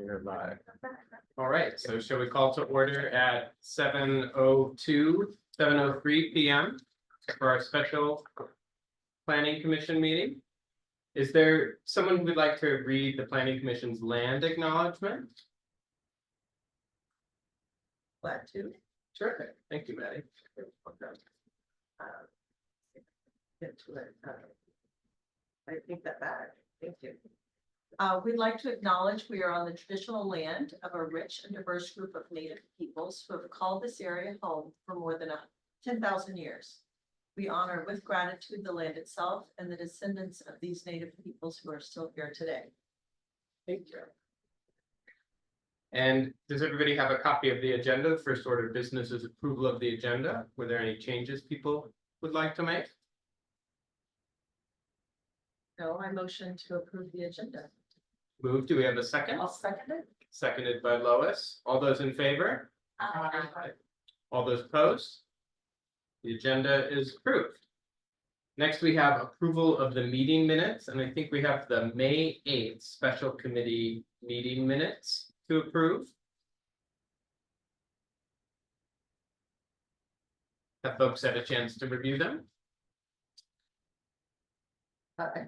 You're live. All right, so shall we call to order at 7:03 p.m. for our special planning commission meeting? Is there someone who would like to read the planning commission's land acknowledgement? Glad to. Terrific, thank you, Maddie. Get to it. I take that back. Thank you. We'd like to acknowledge we are on the traditional land of a rich and diverse group of Native peoples who have called this area home for more than 10,000 years. We honor with gratitude the land itself and the descendants of these Native peoples who are still here today. Thank you. And does everybody have a copy of the agenda? The first order of business is approval of the agenda. Were there any changes people would like to make? No, I motion to approve the agenda. Move, do we have a second? I'll second it. Seconded by Lois. All those in favor? Aye. All those opposed? The agenda is approved. Next, we have approval of the meeting minutes, and I think we have the May 8th special committee meeting minutes to approve. Have folks had a chance to review them? Aye.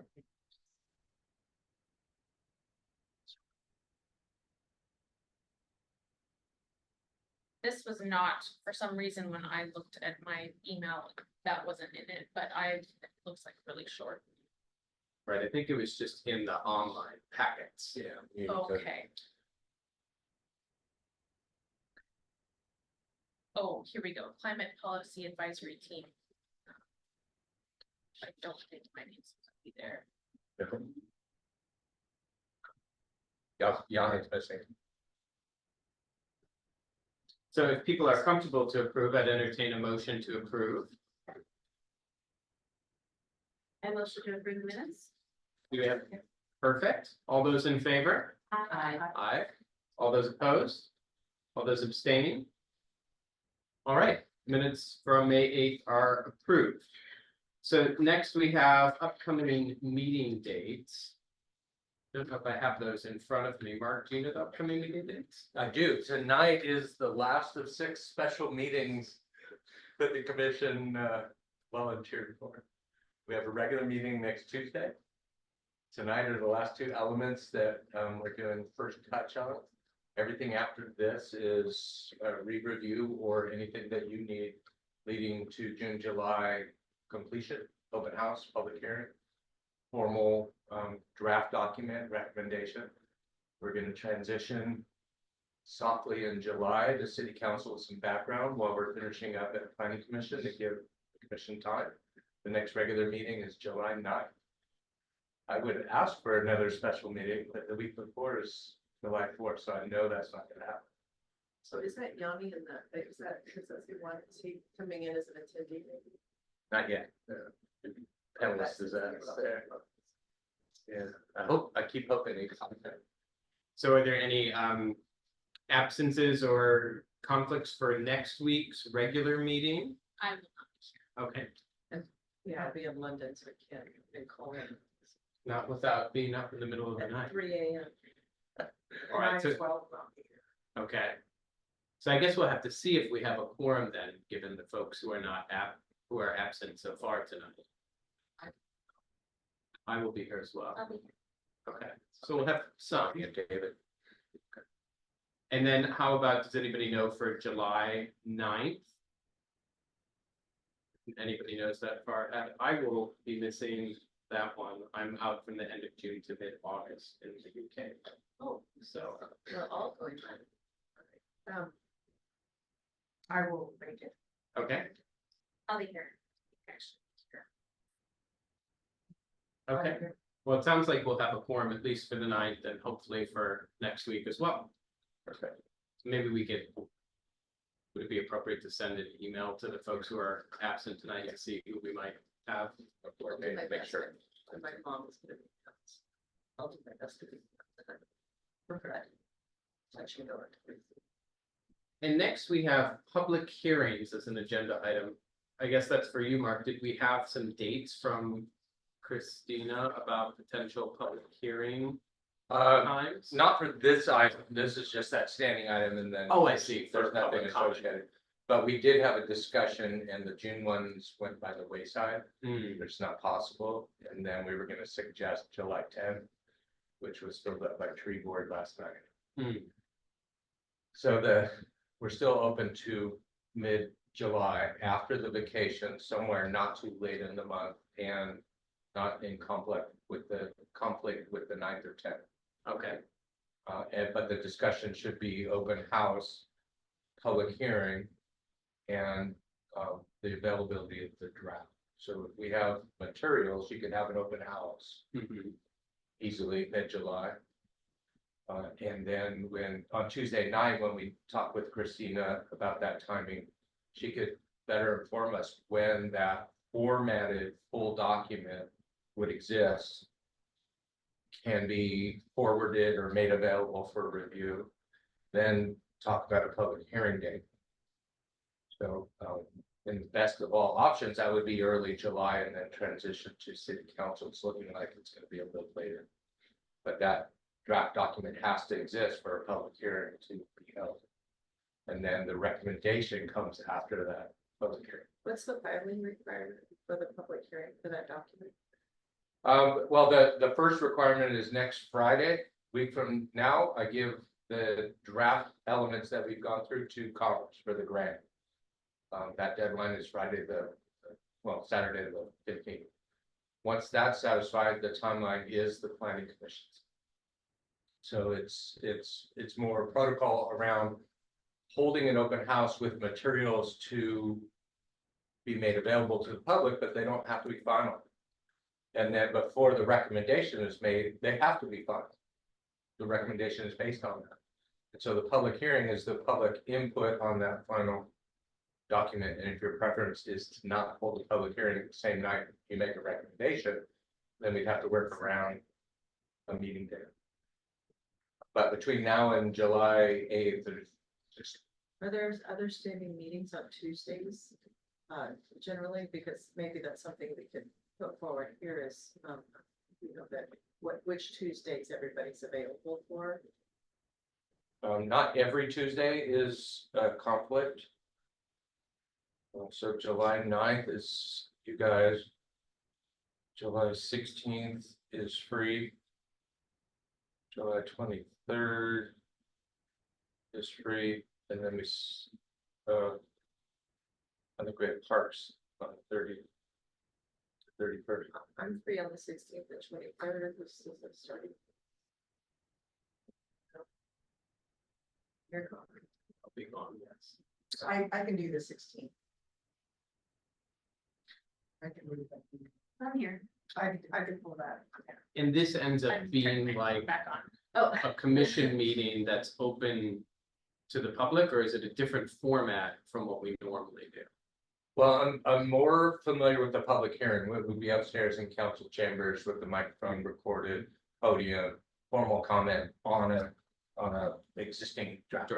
This was not, for some reason, when I looked at my email, that wasn't in it, but it looks like really short. Right, I think it was just in the online packets. Yeah. Okay. Oh, here we go, Climate Policy Advisory Team. I don't think my name's supposed to be there. Yeah, it's missing. So if people are comfortable to approve, I'd entertain a motion to approve. I motion to approve the minutes. Do we have, perfect, all those in favor? Aye. Aye. All those opposed? All those abstaining? All right, minutes from May 8th are approved. So next we have upcoming meeting dates. I don't know if I have those in front of me. Mark, do you know the upcoming meeting dates? I do. Tonight is the last of 6 special meetings that the commission volunteered for. We have a regular meeting next Tuesday. Tonight are the last 2 elements that we're doing first touch on. Everything after this is a re-review or anything that you need leading to June, July completion, open house, public hearing, formal draft document recommendation. We're going to transition softly in July to city council with some background while we're finishing up at planning commission to give the commission time. The next regular meeting is July 9th. I would ask for another special meeting, but the week before is July 4th, so I know that's not going to happen. So is that Yanni in the, is that the one, is he coming in as an attendee? Not yet. Panelist is there. Yeah, I keep hoping he comes in. So are there any absences or conflicts for next week's regular meeting? I will not be here. Okay, Yeah, I'll be in London, so I can't call in. not without being up in the middle of the At night. 3 a.m. All right, so, 12 I'll be here. okay. So I guess we'll have to see if we have a quorum then, given the folks who are not who are absent so far tonight. I will be here as well. I'll be here. Okay, so we'll have some, yeah, David. Okay. And then how about, does anybody know for July 9th? Anybody knows that far? I will be missing that one. I'm out from the end of June to mid-August in the UK. Oh, So, we're all going to. I will make it. okay, I'll be here. okay. Well, it sounds like we'll have a quorum at least for the 9th and hopefully for next week as well. Perfect. Maybe we could, would it be appropriate to send an email to the folks who are absent tonight to see who we might have? I'll do my best. And my mom is going to be. I'll do my best to be. Perfect. I should go. And next we have public hearings as an agenda item. I guess that's for you, Mark. Did we have some dates from Christina about potential public hearing times? Not for this item, this is just that standing item and then. Oh, I see. There's For nothing public comment. associated. But we did have a discussion and the June ones went by the wayside. Hmm, It's not possible. And then we were gonna suggest July 10th, which was filled up by tree board last night. hmm. So we're still open to mid-July after the vacation, somewhere not too late in the month and not in conflict with the 9th or 10th. Okay, But the discussion should be open house, public hearing, and the availability of the draft. So if we have materials, you can have an open house mhm, easily mid-July. And then on Tuesday night, when we talk with Christina about that timing, she could better inform us when that formatted full document would exist, can be forwarded or made available for review, then talk about a public hearing date. So, in the best of all options, that would be early July and then transition to city council. It's looking like it's gonna be a little later. But that draft document has to exist for a public hearing to be held. And then the recommendation comes after that public hearing. What's the filing requirement for the public hearing for that document? Well, the first requirement is next Friday, week from now, I give the draft elements that we've gone through to Congress for the grant. That deadline is Saturday the 15th. Once that's satisfied, the timeline is the planning commission's. So it's more protocol around holding an open house with materials to be made available to the public, but they don't have to be final. And then before the recommendation is made, they have to be final. The recommendation is based on that. And so the public hearing is the public input on that final document. And if your preference is to not hold a public hearing the same night you make a recommendation, then we'd have to work around a meeting day. But between now and July 8th, there's just Are there other standing meetings on Tuesdays? Generally, because maybe that's something we could put forward here is, which Tuesdays everybody's available for. not every Tuesday is a conflict. So July 9th is you guys. July 16th is free. July 23rd is free, and then I think we have parks on the 31st. I'm free on the 16th and 23rd. This is the starting. You're gone. I'll be gone, yes. I can do the 16th. I can move that. I'm here. I can pull that. And this ends up I'm turning being my phone like back on. Oh, a commission meeting that's open to the public, or is it a different format from what we normally do? Well, I'm more familiar with the public hearing. We'll be upstairs in council chambers with the microphone recorded, podium, formal comment on a existing draft.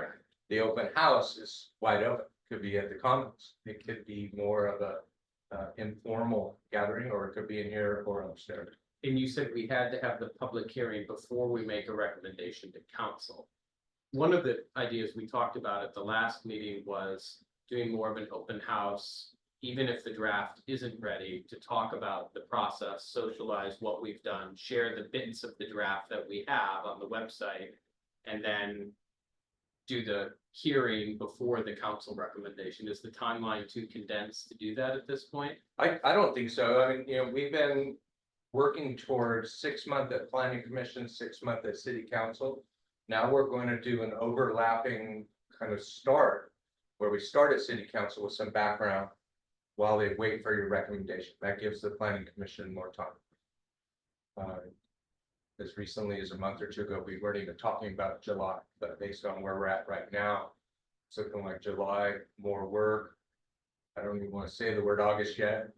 The open house is wide open, could be at the commons, it could be more of a informal gathering, or it could be in here or upstairs. And you said we had to have the public hearing before we make a recommendation to council. One of the ideas we talked about at the last meeting was doing more of an open house, even if the draft isn't ready, to talk about the process, socialize what we've done, share the bits of the draft that we have on the website, and then do the hearing before the council recommendation. Is the timeline too condensed to do that at this point? I don't think so. I mean, we've been working towards 6 months at planning commission, 6 months at city council. Now we're going to do an overlapping kind of start where we start at city council with some background while they wait for your recommendation. That gives the planning commission more time. As recently as a month or two ago, we weren't even talking about July, but based on where we're at right now, it's looking like July, more work. I don't even want to say the word August yet.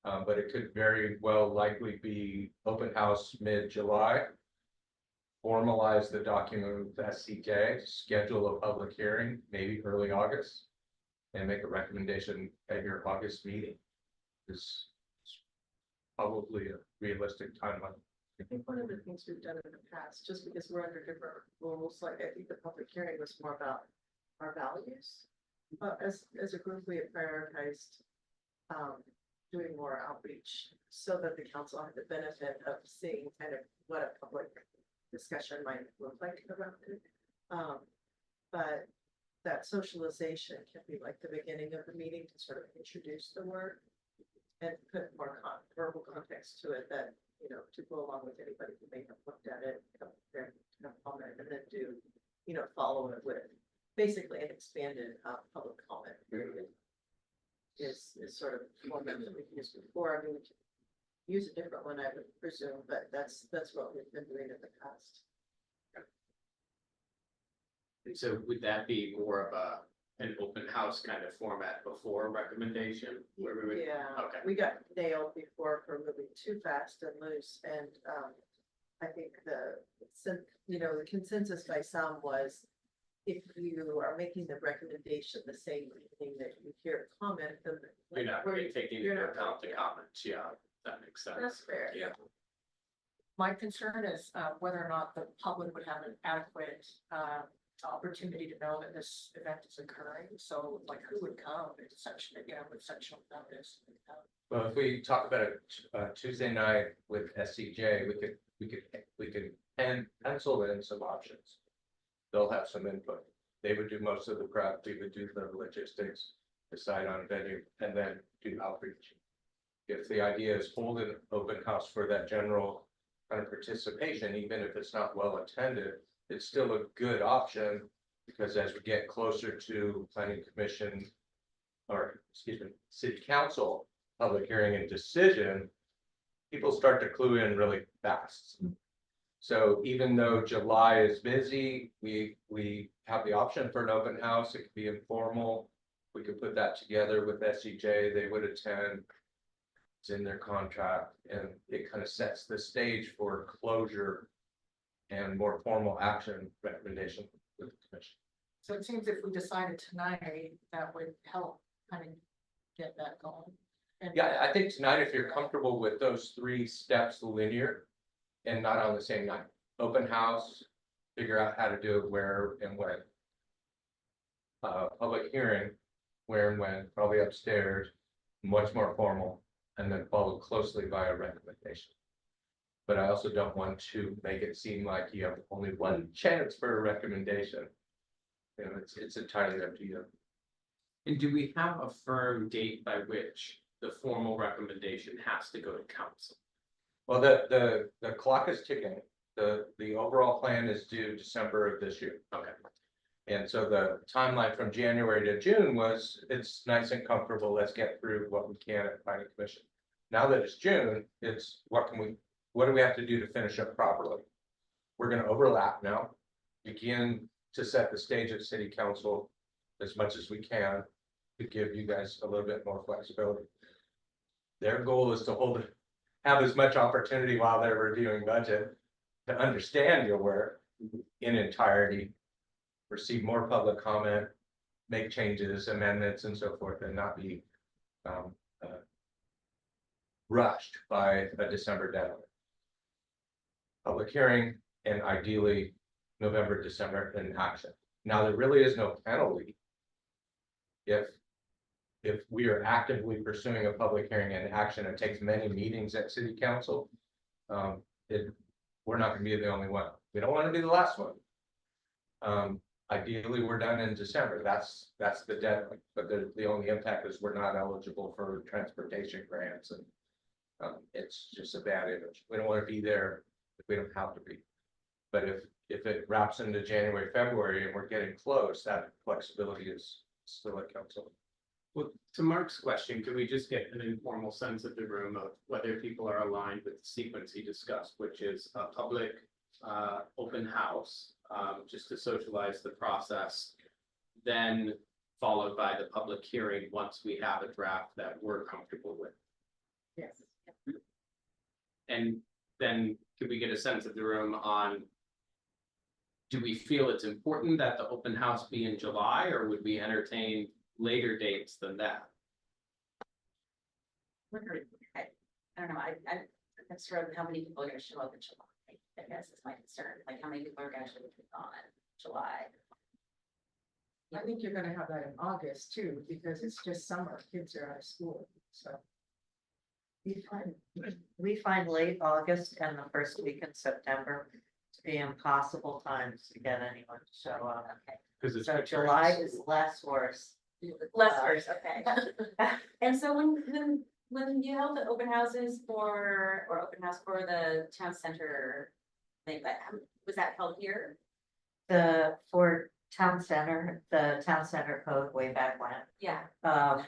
But it could very well likely be open house mid-July. Formalize the document with SCJ, schedule a public hearing, maybe early August. And make a recommendation at your August meeting. Is probably a realistic timeline. I think one of the things we've done in the past, just because we're under different rules, like I think the public hearing was more about our values. As a group, we have prioritized doing more outreach so that the council had the benefit of seeing kind of what a public discussion might look like around it. But that socialization can be like the beginning of the meeting to sort of introduce the word and put more verbal context to it that, you know, to go along with anybody who may have looked at it, come there, comment, and then do, you know, follow it with basically an expanded public comment period. Is sort of one that we've used before. I mean, we could use a different one, I would presume, but that's what we've been doing in the past. And so would that be more of an open house kind of format before recommendation? Where we would, Yeah, okay. we got nailed before for moving too fast and loose, and I think the consensus by some was if you are making the recommendation the same evening that you hear a comment, then You're not really taking you're into not account the really- comments, yeah, that makes sense. That's fair. Yeah, My concern is whether or not the public would have an adequate opportunity to know that this event is occurring. So like who would come in such, with such notice? Well, if we talk about a Tuesday night with SCJ, we could pencil in some options. They'll have some input. They would do most of the prep, we would do the logistics, decide on venue, and then do outreach. If the idea is hold an open house for that general kind of participation, even if it's not well attended, it's still a good option. Because as we get closer to planning commission, or excuse me, city council, public hearing and decision, people start to clue in really fast. So even though July is busy, we have the option for an open house. It could be informal. We could put that together with SCJ. They would attend. It's in their contract, and it kind of sets the stage for closure and more formal action recommendation with the commission. So it seems if we decided tonight, that would help kind of get that going. And Yeah, I think tonight, if you're comfortable with those 3 steps linear and not on the same night, open house, figure out how to do it where and when. Public hearing, where and when, probably upstairs, much more formal, and then followed closely by a recommendation. But I also don't want to make it seem like you have only one chance for a recommendation. You know, it's entirely up to you. and do we have a firm date by which the formal recommendation has to go to council? Well, the clock is ticking. The overall plan is due December of this year. Okay, And so the timeline from January to June was, it's nice and comfortable, let's get through what we can at planning commission. Now that it's June, it's what do we have to do to finish up properly? We're gonna overlap now, begin to set the stage at city council as much as we can to give you guys a little bit more flexibility. Their goal is to have as much opportunity while they're reviewing budget to understand your work in entirety, receive more public comment, make changes, amendments, and so forth, and not be rushed by a December deadline. Public hearing and ideally November, December in action. Now, there really is no penalty if we are actively pursuing a public hearing and action. It takes many meetings at city council. We're not gonna be the only one. We don't want to be the last one. Ideally, we're done in December. That's the deadline, but the only impact is we're not eligible for transportation grants, and it's just a bad image. We don't want to be there if we don't have to be. But if it wraps into January, February, and we're getting close, that flexibility is still at council. well, to Mark's question, could we just get an informal sense of the room of whether people are aligned with the sequence he discussed, which is a public open house, just to socialize the process, then followed by the public hearing once we have a draft that we're comfortable with. Yes. And then could we get a sense of the room on, do we feel it's important that the open house be in July, or would we entertain later dates than that? I don't know, concerned how many people are gonna show up in July, I guess is my concern, like how many people are actually on July. I think you're gonna have that in August too, because it's just summer, kids are out of school, so. We find late August and the first week in September to be impossible times to get anyone to show up. Cause it's. So July is less worse. Less worse, okay. And so when you held the open houses or open house for the town center thing, but was that held here? For the town center code way back when. Yeah. Well,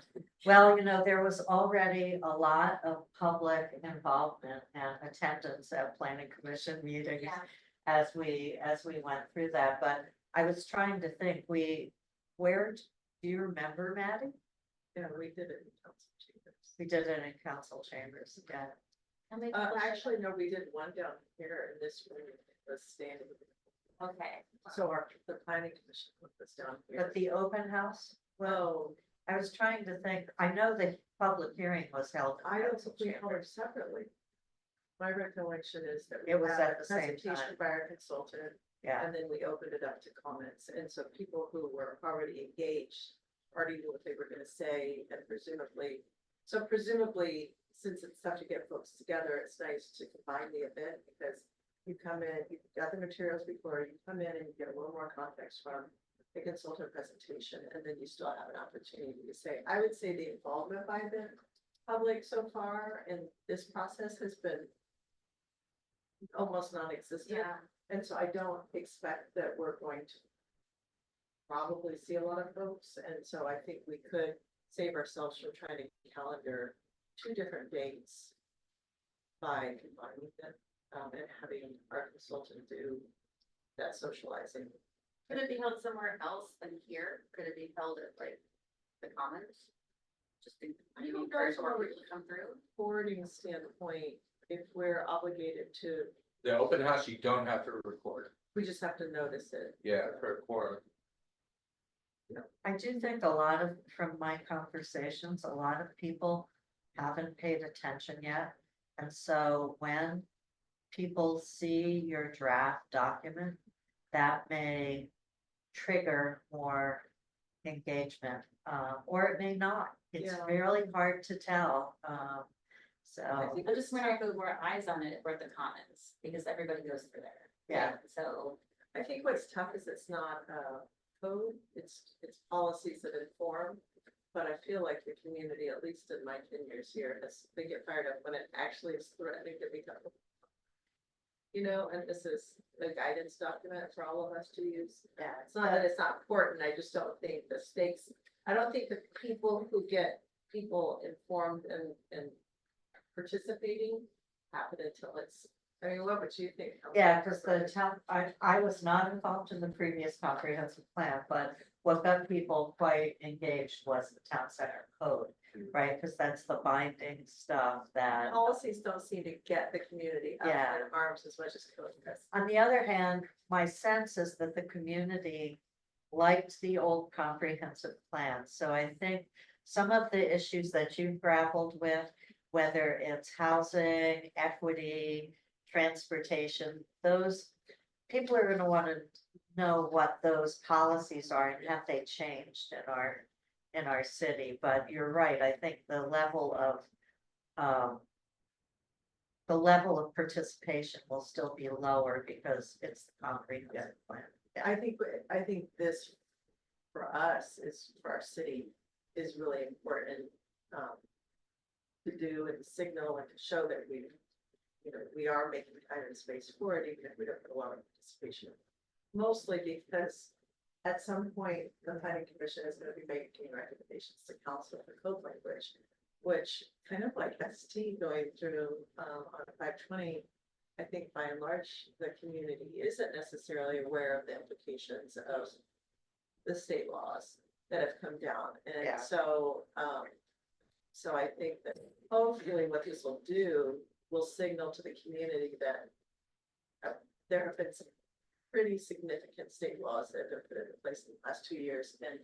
there was already a lot of public involvement and attendance at planning commission meetings Yeah. as we went through that, but I was trying to think, do you remember, Maddie? Yeah, we did it in council chambers. We did it in council chambers, yeah. How many people showed up? Actually, no, we did one down here in this room, was standing. Okay. So the planning commission put this down here. But the open house, Well, I was trying to think, I know the public hearing was held. in I don't council think we held chambers. it separately. My recollection is that. It was had at a the same presentation time. by our consultant, Yeah, and then we opened it up to comments, and so people who were already engaged already knew what they were gonna say, and presumably, since it's tough to get folks together, it's nice to combine the event, because you come in, you've got the materials before, you come in and you get a little more context from the consultant presentation, and then you still have an opportunity to say, I would say the involvement by the public so far in this process has been almost non-existent. Yeah. And so I don't expect that we're going to probably see a lot of folks, and so I think we could save ourselves from trying to calendar 2 different dates by combining them, and having our consultant do that socializing. Could it be held somewhere else than here? Could it be held at like the commons? Just to encourage more people to come through? Forwarding standpoint, if we're obligated to, The open house, you don't have to record, we just have to notice it. yeah, for a quorum. I do think from my conversations, a lot of people haven't paid attention yet. And so when people see your draft document, that may trigger more engagement, or it may not. It's Yeah. really hard to tell. So, I'm just wondering if there were eyes on it for the commons, because everybody goes through there. yeah, So, I think what's tough is it's not code, it's policies that inform. But I feel like the community, at least in my 10 years here, they get fired up when it actually is threatening to become. And this is a guidance document for all of us to use. yeah. It's not that it's not important, I just don't think the stakes, I don't think the people who get people informed and participating happen until it's, what would you think? Yeah, because the town, I was not involved in the previous comprehensive plan, but what got people quite engaged was the town center code, right? Because that's the binding stuff that, Policies don't seem to get the community up Yeah. in arms as much as code does. on the other hand, my sense is that the community liked the old comprehensive plan. So I think some of the issues that you've grappled with, whether it's housing, equity, transportation, those people are gonna want to know what those policies are and have they changed in our city. But you're right, I think the level of participation will still be lower because it's the comprehensive plan. I think this, for us, for our city, is really important, to do and signal and to show that we are making time and space for it, even if we don't put a lot of participation. Mostly because at some point, the planning commission is gonna be making recommendations to council for code language, which kind of like ST going through, on 520. I think by and large, the community isn't necessarily aware of the implications of the state laws that have come down. And Yeah. so I think that hopefully what this will do will signal to the community that there have been some pretty significant state laws that have been put into place in the last 2 years. And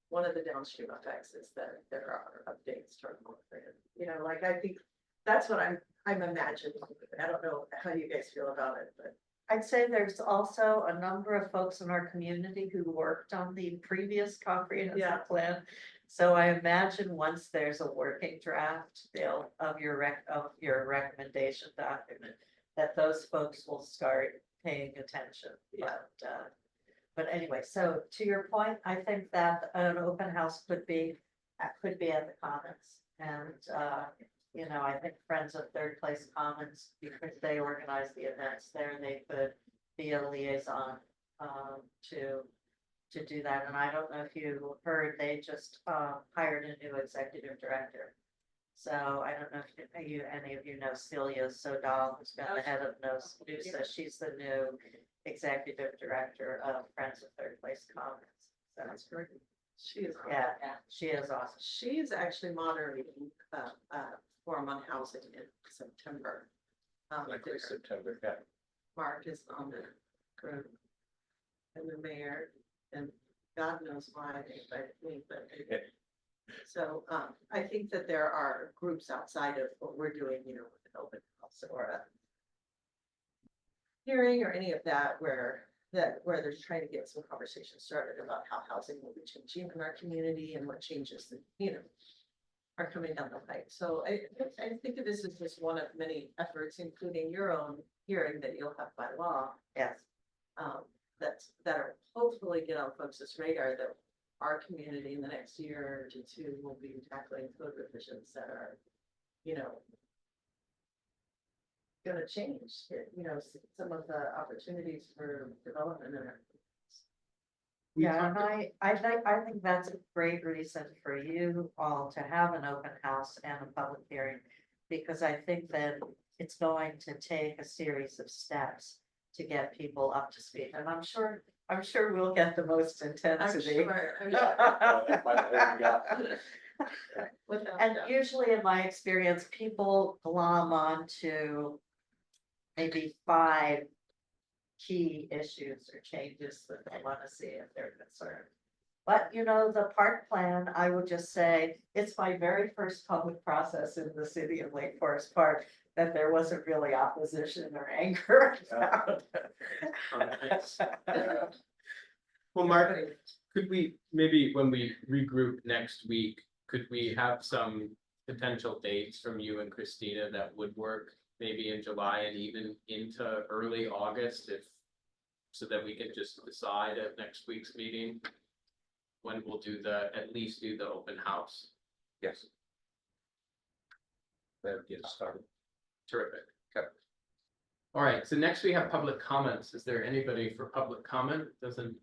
one of the downstream effects is that there are updates to our law plan. I think That's what I'm imagining. I don't know how you guys feel about it, but. I'd say there's also a number of folks in our community who worked on the previous Yeah. comprehensive plan. So I imagine once there's a working draft, of your recommendation document, that those folks will start paying attention, Yeah. but anyway, so to your point, I think that an open house could be at the Commons. And, you know, I think Friends of Third Place Commons, because they organize the events there, they could be a liaison, to do that. And I don't know if you heard, they just, hired a new executive director. So I don't know if any of you know Celia Sodal, who's been the head of NOSA. She's the new executive director of Friends of Third Place Commons. So That's great. She is. yeah, she is awesome. She is actually moderating, forum on housing in September. Likely there. September, yeah. Mark is on the group. And the mayor, and God knows why they invited me, but. So, I think that there are groups outside of what we're doing, you know, with an open house or a hearing or any of that, where they're trying to get some conversation started about how housing will be changing in our community and what changes that, you know, are coming down the pike. So I think of this as just one of many efforts, including your own hearing that you'll have by law. Yes. That are hopefully get on folks' radar that our community in the next year to two will be tackling code revisions that are, you know, gonna change, you know, some of the opportunities for development in our. Yeah, and I think that's a great reason for you all to have an open house and a public hearing. Because I think that it's going to take a series of steps to get people up to speed, and I'm sure we'll get the most I'm intensity. sure. Without And doubt. usually in my experience, people glom onto maybe 5 key issues or changes that they want to see if they're concerned. But you know, the park plan, I would just say, it's my very first public process in the city of Lake Forest Park, that there wasn't really opposition or anger about. Well, Mark, could we, maybe when we regroup next week, could we have some potential dates from you and Christina that would work? Maybe in July and even into early August, if, so that we can just decide at next week's meeting when we'll at least do the open house. Yes. That would get us started. Terrific. Okay. All right, so next we have public comments. Is there anybody for public comment? Doesn't.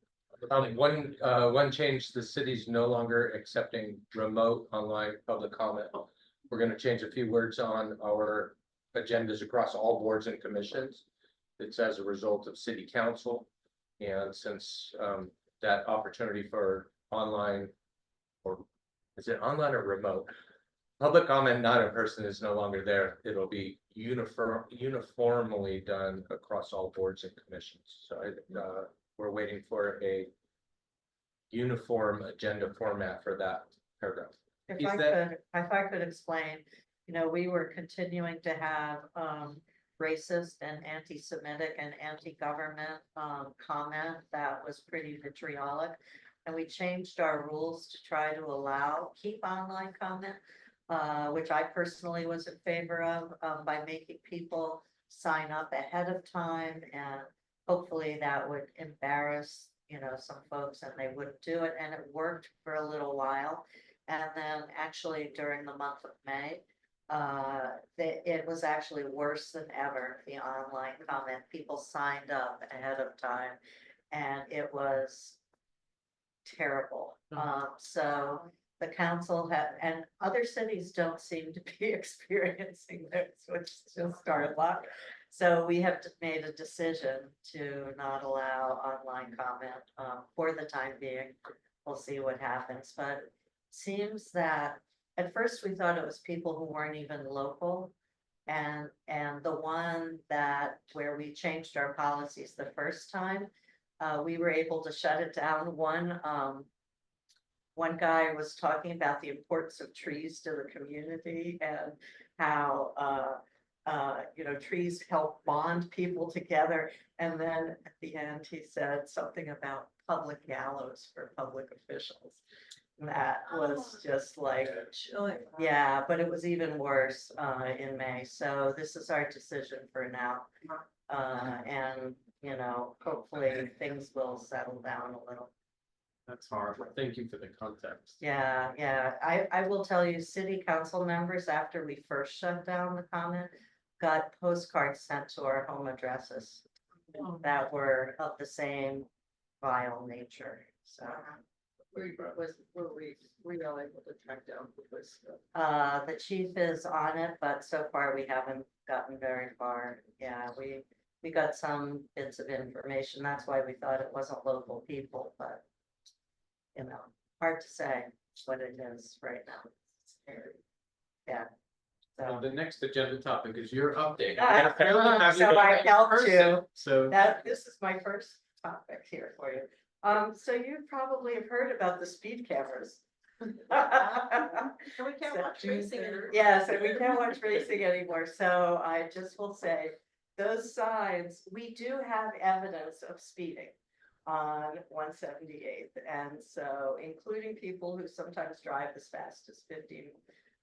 One change, the city's no longer accepting remote online public comment. We're gonna change a few words on our agendas across all boards and commissions. It's as a result of city council. And since that opportunity for online, or is it online or remote? Public comment, not in person, is no longer there. It'll be uniformly done across all boards and commissions. So we're waiting for a uniform agenda format for that paragraph. Is that- If I could explain, you know, we were continuing to have racist and anti-Semitic and anti-government comment that was pretty vitriolic. And we changed our rules to try to keep online comment, which I personally was in favor of, by making people sign up ahead of time, and hopefully that would embarrass, you know, some folks and they wouldn't do it, and it worked for a little while. And then actually during the month of May, it was actually worse than ever, the online comment. People signed up ahead of time and it was terrible. So the council and other cities don't seem to be experiencing this, which is just our luck. So we have made a decision to not allow online comment for the time being. We'll see what happens, but it seems that at first we thought it was people who weren't even local. And the one where we changed our policies the first time, we were able to shut it down. One guy was talking about the importance of trees to the community, and how, you know, trees help bond people together. And then at the end, he said something about public gallows for public officials. And that was just like, Chilling. yeah, but it was even worse in May. So this is our decision for now. And, you know, hopefully things will settle down a little. That's horrible. Thank you for the context. Yeah, yeah. I will tell you, city council members, after we first shut down the comment, got postcards sent to our home addresses that were of the same vile nature. So, Were we all able to track down who was, the chief is on it, but so far we haven't gotten very far. Yeah, we got some bits of information. That's why we thought it wasn't local people, but you know, hard to say what it is right now. Yeah. Well, So the next agenda topic is your update. Ah, Have you so I been in helped person? you. So, this is my first topic here for you. So you probably have heard about the speed cameras. And we can't So- watch racing anymore. Yes, and we can't watch racing anymore, so I just will say, those signs, we do have evidence of speeding on 178th, and so including people who sometimes drive as fast as 15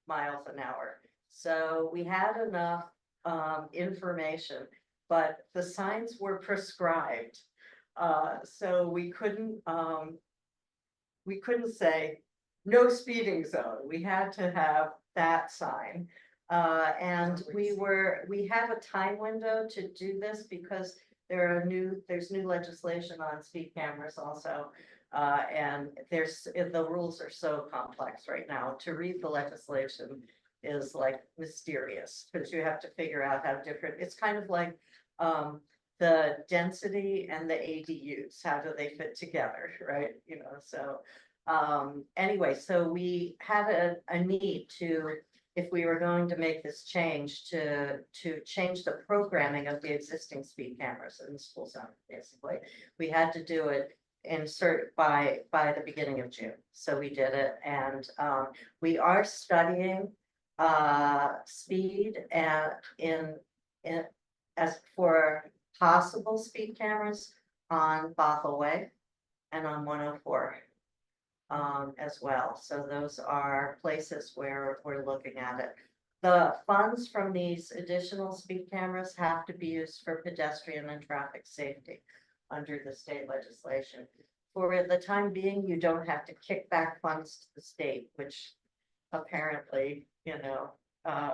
miles an hour. So we had enough information, but the signs were prescribed. So we couldn't say no speeding zone. We had to have that sign. And we have a time window to do this because there's new legislation on speed cameras also. And the rules are so complex right now. To read the legislation is like mysterious, because you have to figure out how different, it's kind of like, the density and the ADUs, how do they fit together, right? You know, so, anyway, so we had a need to, if we were going to make this change, to change the programming of the existing speed cameras in the school zone, basically. We had to do it by the beginning of June. So we did it, and we are studying speed in as for possible speed cameras on Bothell Way and on 104 as well. So those are places where we're looking at it. The funds from these additional speed cameras have to be used for pedestrian and traffic safety under the state legislation. For the time being, you don't have to kick back funds to the state, which apparently, you know,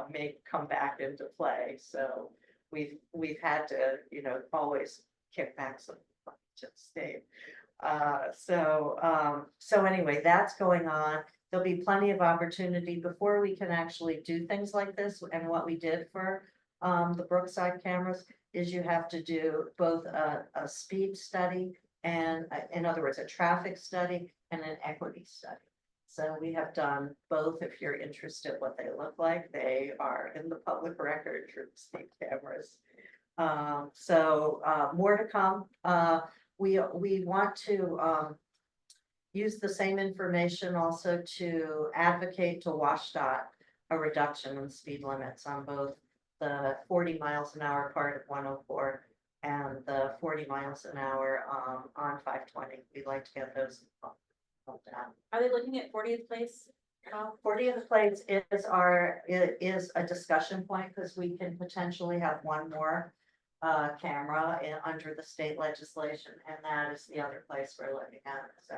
may come back into play. So we've had to, you know, always kick back some money to the state. So anyway, that's going on. There'll be plenty of opportunity before we can actually do things like this. And what we did for the Brookside cameras is you have to do both a speed study and, in other words, a traffic study and an equity study. So we have done both. If you're interested what they look like, they are in the public record for speed cameras. So more to come. We want to use the same information also to advocate to WashDOT a reduction in speed limits on both the 40 miles an hour part of 104 and the 40 miles an hour on 520. We'd like to get those down. Are they looking at 40th place at all? 40th place is a discussion point, because we can potentially have one more camera under the state legislation, and that is the other place we're looking at. So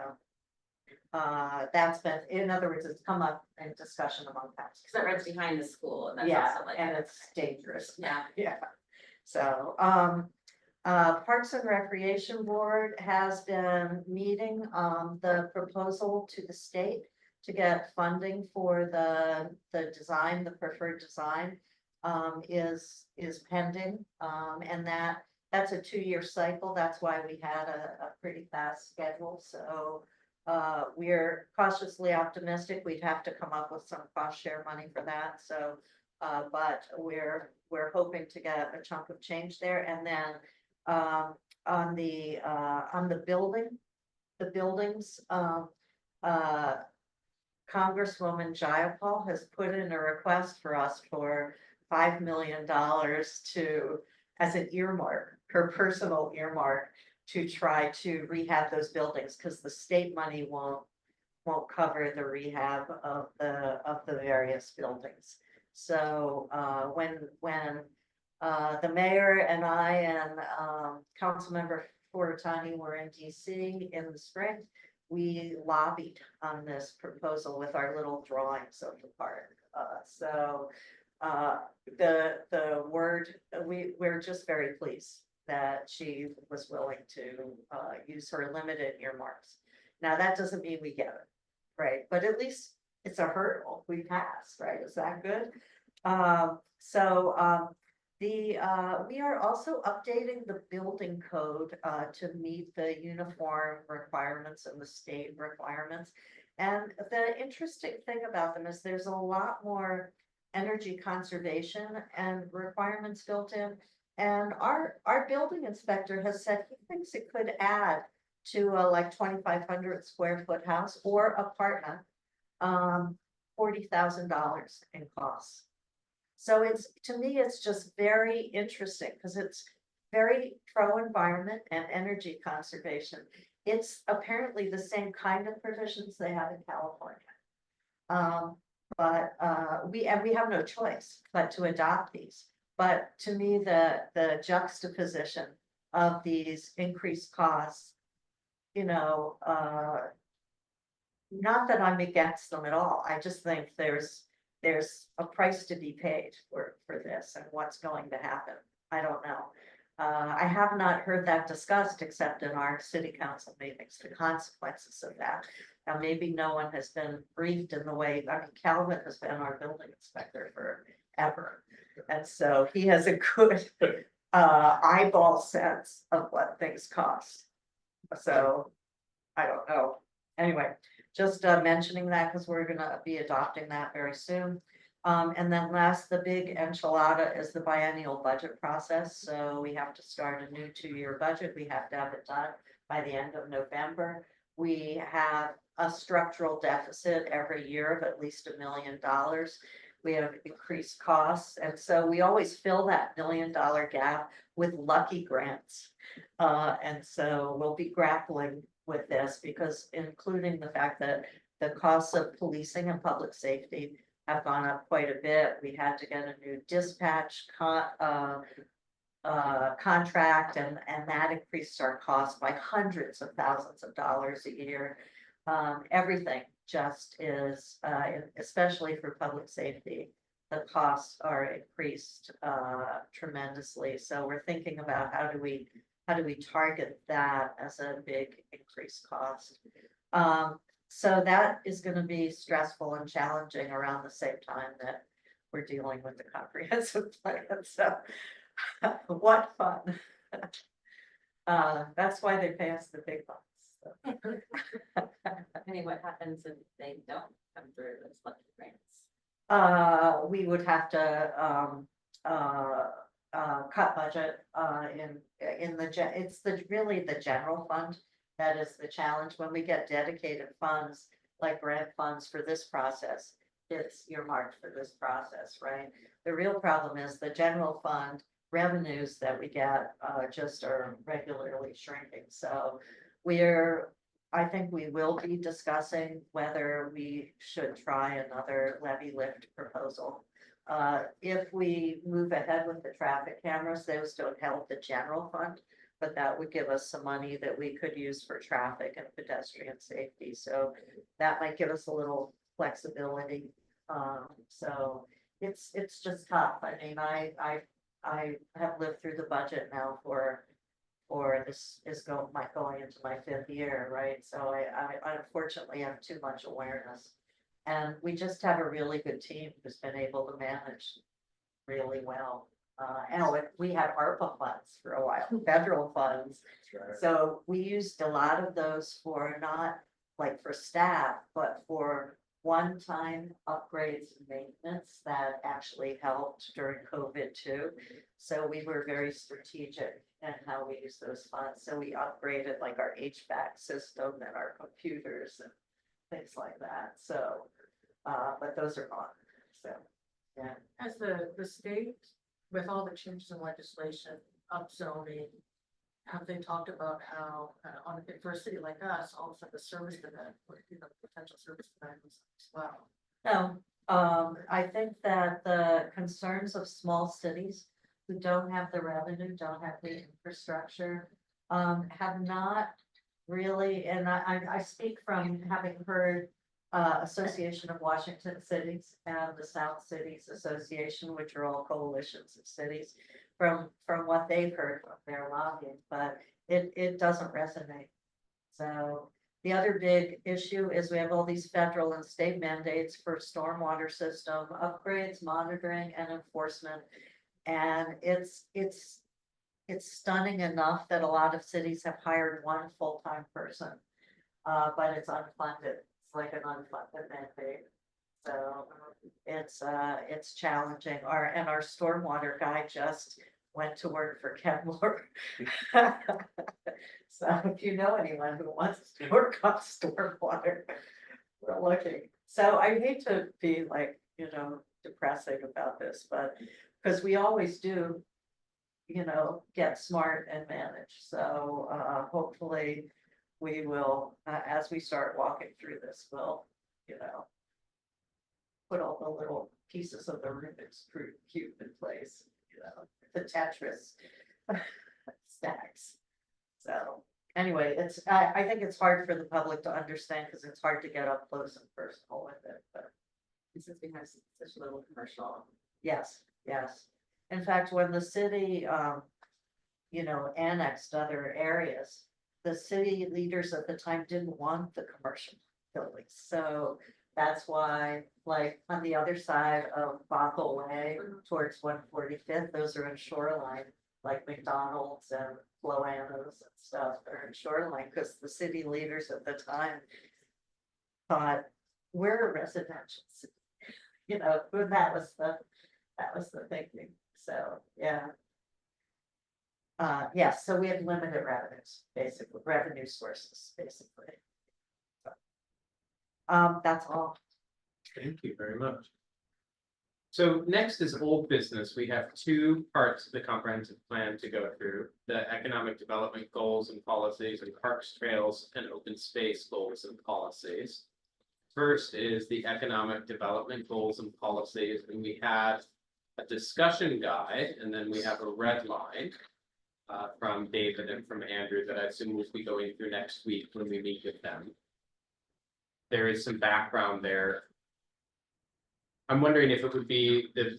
that's been, in other words, it's come up in discussion among council. Because that runs behind the school and that's Yeah, also like. and it's dangerous. Yeah. Yeah. So Parks and Recreation Board has been meeting the proposal to the state to get funding for the design, the preferred design is pending. And that's a 2-year cycle. That's why we had a pretty fast schedule. So we're cautiously optimistic. We'd have to come up with some cost share money for that. So but we're hoping to get a chunk of change there. And then on the buildings Congresswoman Jayapal has put in a request for us for $5 million to, as an earmark, her personal earmark, to try to rehab those buildings, because the state money won't cover the rehab of the various buildings. So, when the mayor and I and, Councilmember Fortani were in DC in the spring, we lobbied on this proposal with our little drawings of the park. The word, we're just very pleased that she was willing to, use her limited earmarks. Now, that doesn't mean we get it, right? But at least it's a hurdle we passed, right? Is that good? We are also updating the building code to meet the uniform requirements and the state requirements. And the interesting thing about them is there's a lot more energy conservation and requirements built in. And our building inspector has said he thinks it could add to a like 2,500 square foot house or apartment, $40,000 in costs. So to me, it's just very interesting because it's very pro-environment and energy conservation. It's apparently the same kind of provisions they have in California. We have no choice but to adopt these. But to me, the juxtaposition of these increased costs, not that I'm against them at all. I just think there's a price to be paid for this and what's going to happen. I don't know. I have not heard that discussed except in our city council meetings, the consequences of that. Now, maybe no one has been briefed in the way, I mean, Calvin has been our building inspector forever. And so he has a good eyeball sense of what things cost. So I don't know. Anyway, just mentioning that because we're gonna be adopting that very soon. And then last, the big enchilada is the biennial budget process. So we have to start a new 2-year budget. We have to have it done by the end of November. We have a structural deficit every year of at least $1 million. We have increased costs. And so we always fill that $1 million gap with lucky grants. And so we'll be grappling with this because including the fact that the costs of policing and public safety have gone up quite a bit. We had to get a new dispatch contract and that increased our costs by hundreds of thousands of dollars a year. Everything just is, especially for public safety, the costs are increased tremendously. So we're thinking about how do we target that as a big increased cost. So that is going to be stressful and challenging around the same time that we're dealing with the comprehensive plan. So what fun. That's why they pay us the big bucks. So. I mean, what happens if they don't come through as lucky grants? We would have to cut budget it's really the general fund that is the challenge. When we get dedicated funds like grant funds for this process, it's earmarked for this process, right? The real problem is the general fund revenues that we get just are regularly shrinking. So I think we will be discussing whether we should try another levy lift proposal. If we move ahead with the traffic cameras, those don't help the general fund, but that would give us some money that we could use for traffic and pedestrian safety. So that might give us a little flexibility. So it's just tough. I mean, I have lived through the budget now for this is going into my 5th year, right? So I unfortunately have too much awareness. And we just have a really good team who's been able to manage really well. And we had ARPA funds for a while, federal funds. Right. So we used a lot of those for not like for staff, but for one-time upgrades and maintenance that actually helped during COVID too. So we were very strategic in how we use those funds. So we upgraded like our HVAC system and our computers and things like that. So but those are gone, so, yeah. As the state, with all the changes in legislation, upzoning, have they talked about how, for a city like us, all of a sudden the service demand, potential service demand was as well? No, I think that the concerns of small cities who don't have the revenue, don't have the infrastructure, have not really, and I speak from having heard Association of Washington Cities and the South Cities Association, which are all coalitions of cities, from what they've heard from their lobbying, but it doesn't resonate. So the other big issue is we have all these federal and state mandates for stormwater system upgrades, monitoring and enforcement. And it's stunning enough that a lot of cities have hired one full-time person. But it's unfunded. It's like an unfunded mandate. So it's challenging. Our stormwater guy just went to work for Kenmore. So if you know anyone who wants to work on stormwater, we're looking. So I hate to be like, depressing about this, but because we always do, get smart and manage. So hopefully we will, as we start walking through this, we'll, put all the little pieces of the Rubik's cube in place, the Tetris stacks. So anyway, I think it's hard for the public to understand because it's hard to get up close and personal with it, but. Since we have such little commercial. Yes, yes. In fact, when the city, annexed other areas, the city leaders at the time didn't want the commercial buildings. So that's why, like, on the other side of Bothell Way towards 145th, those are in Shoreline, like McDonald's and Floanna's and stuff are in Shoreline, because the city leaders at the time thought, we're a residential city. That was the thinking. So, yeah. Yes, so we have limited revenues, basically, revenue sources, basically. That's all. Thank you very much. So next is old business. We have two parts of the comprehensive plan to go through: the economic development goals and policies, and parks, trails, and open space goals and policies. First is the economic development goals and policies, and we had a discussion guide, and then we have a red line from David and from Andrew that I assume we'll be going through next week when we meet with them. There is some background there. I'm wondering if it would be the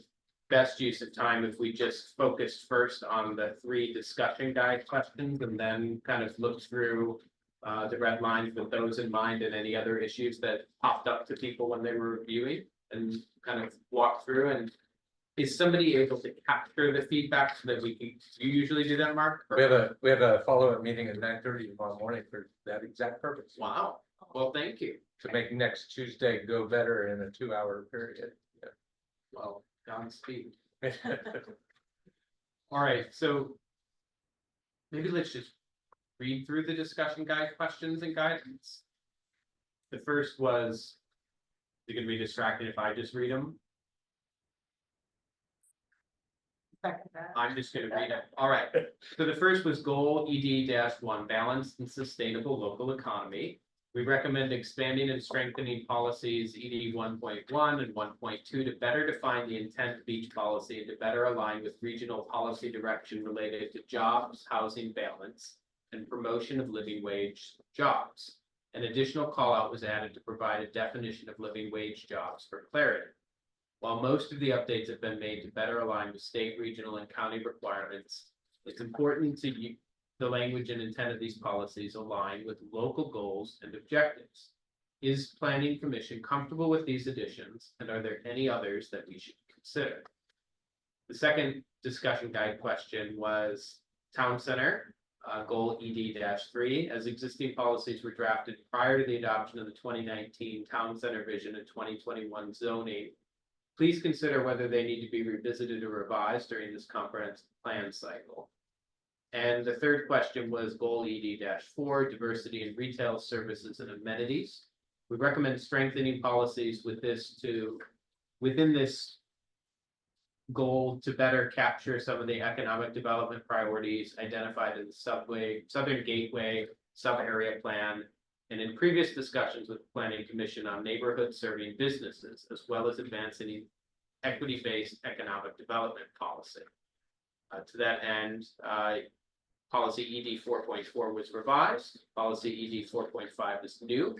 best use of time if we just focused first on the three discussion guide questions and then kind of looked through the red lines with those in mind and any other issues that popped up to people when they were reviewing, and kind of walk through. And is somebody able to capture the feedback so that we can, you usually do that, Mark? We have a follow-up meeting at 9:30 tomorrow morning for that exact purpose. Wow, well, thank you. To make next Tuesday go better in a 2-hour period. Well, Godspeed. All right, so maybe let's just read through the discussion guide questions and guidance. The first was, you're gonna be distracted if I just read them. I'm just gonna read it. All right. So the first was goal ED-1, balanced and sustainable local economy. We recommend expanding and strengthening policies ED 1.1 and 1.2 to better define the intent of each policy and to better align with regional policy direction related to jobs, housing balance, and promotion of living wage jobs. An additional call out was added to provide a definition of living wage jobs for clarity. While most of the updates have been made to better align with state, regional, and county requirements, it's important to use the language and intent of these policies align with local goals and objectives. Is Planning Commission comfortable with these additions, and are there any others that we should consider? The second discussion guide question was town center, goal ED-3, as existing policies were drafted prior to the adoption of the 2019 town center vision and 2021 zoning. Please consider whether they need to be revisited or revised during this comprehensive plan cycle. And the third question was goal ED-4, diversity in retail services and amenities. We recommend strengthening policies with this within this goal to better capture some of the economic development priorities identified in the Southern Gateway sub-area plan, and in previous discussions with the Planning Commission on neighborhood serving businesses, as well as advancing equity-based economic development policy. To that end, policy ED 4.4 was revised. Policy ED 4.5 is new.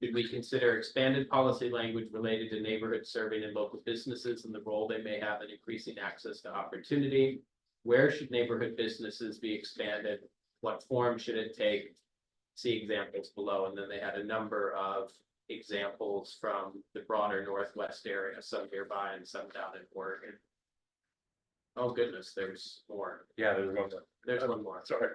Should we consider expanded policy language related to neighborhood serving and local businesses and the role they may have in increasing access to opportunity? Where should neighborhood businesses be expanded? What form should it take? See examples below. And then they had a number of examples from the broader Northwest area, some nearby and some down in Oregon. Oh goodness, there's more. Yeah, there's one more. There's one more. Sorry.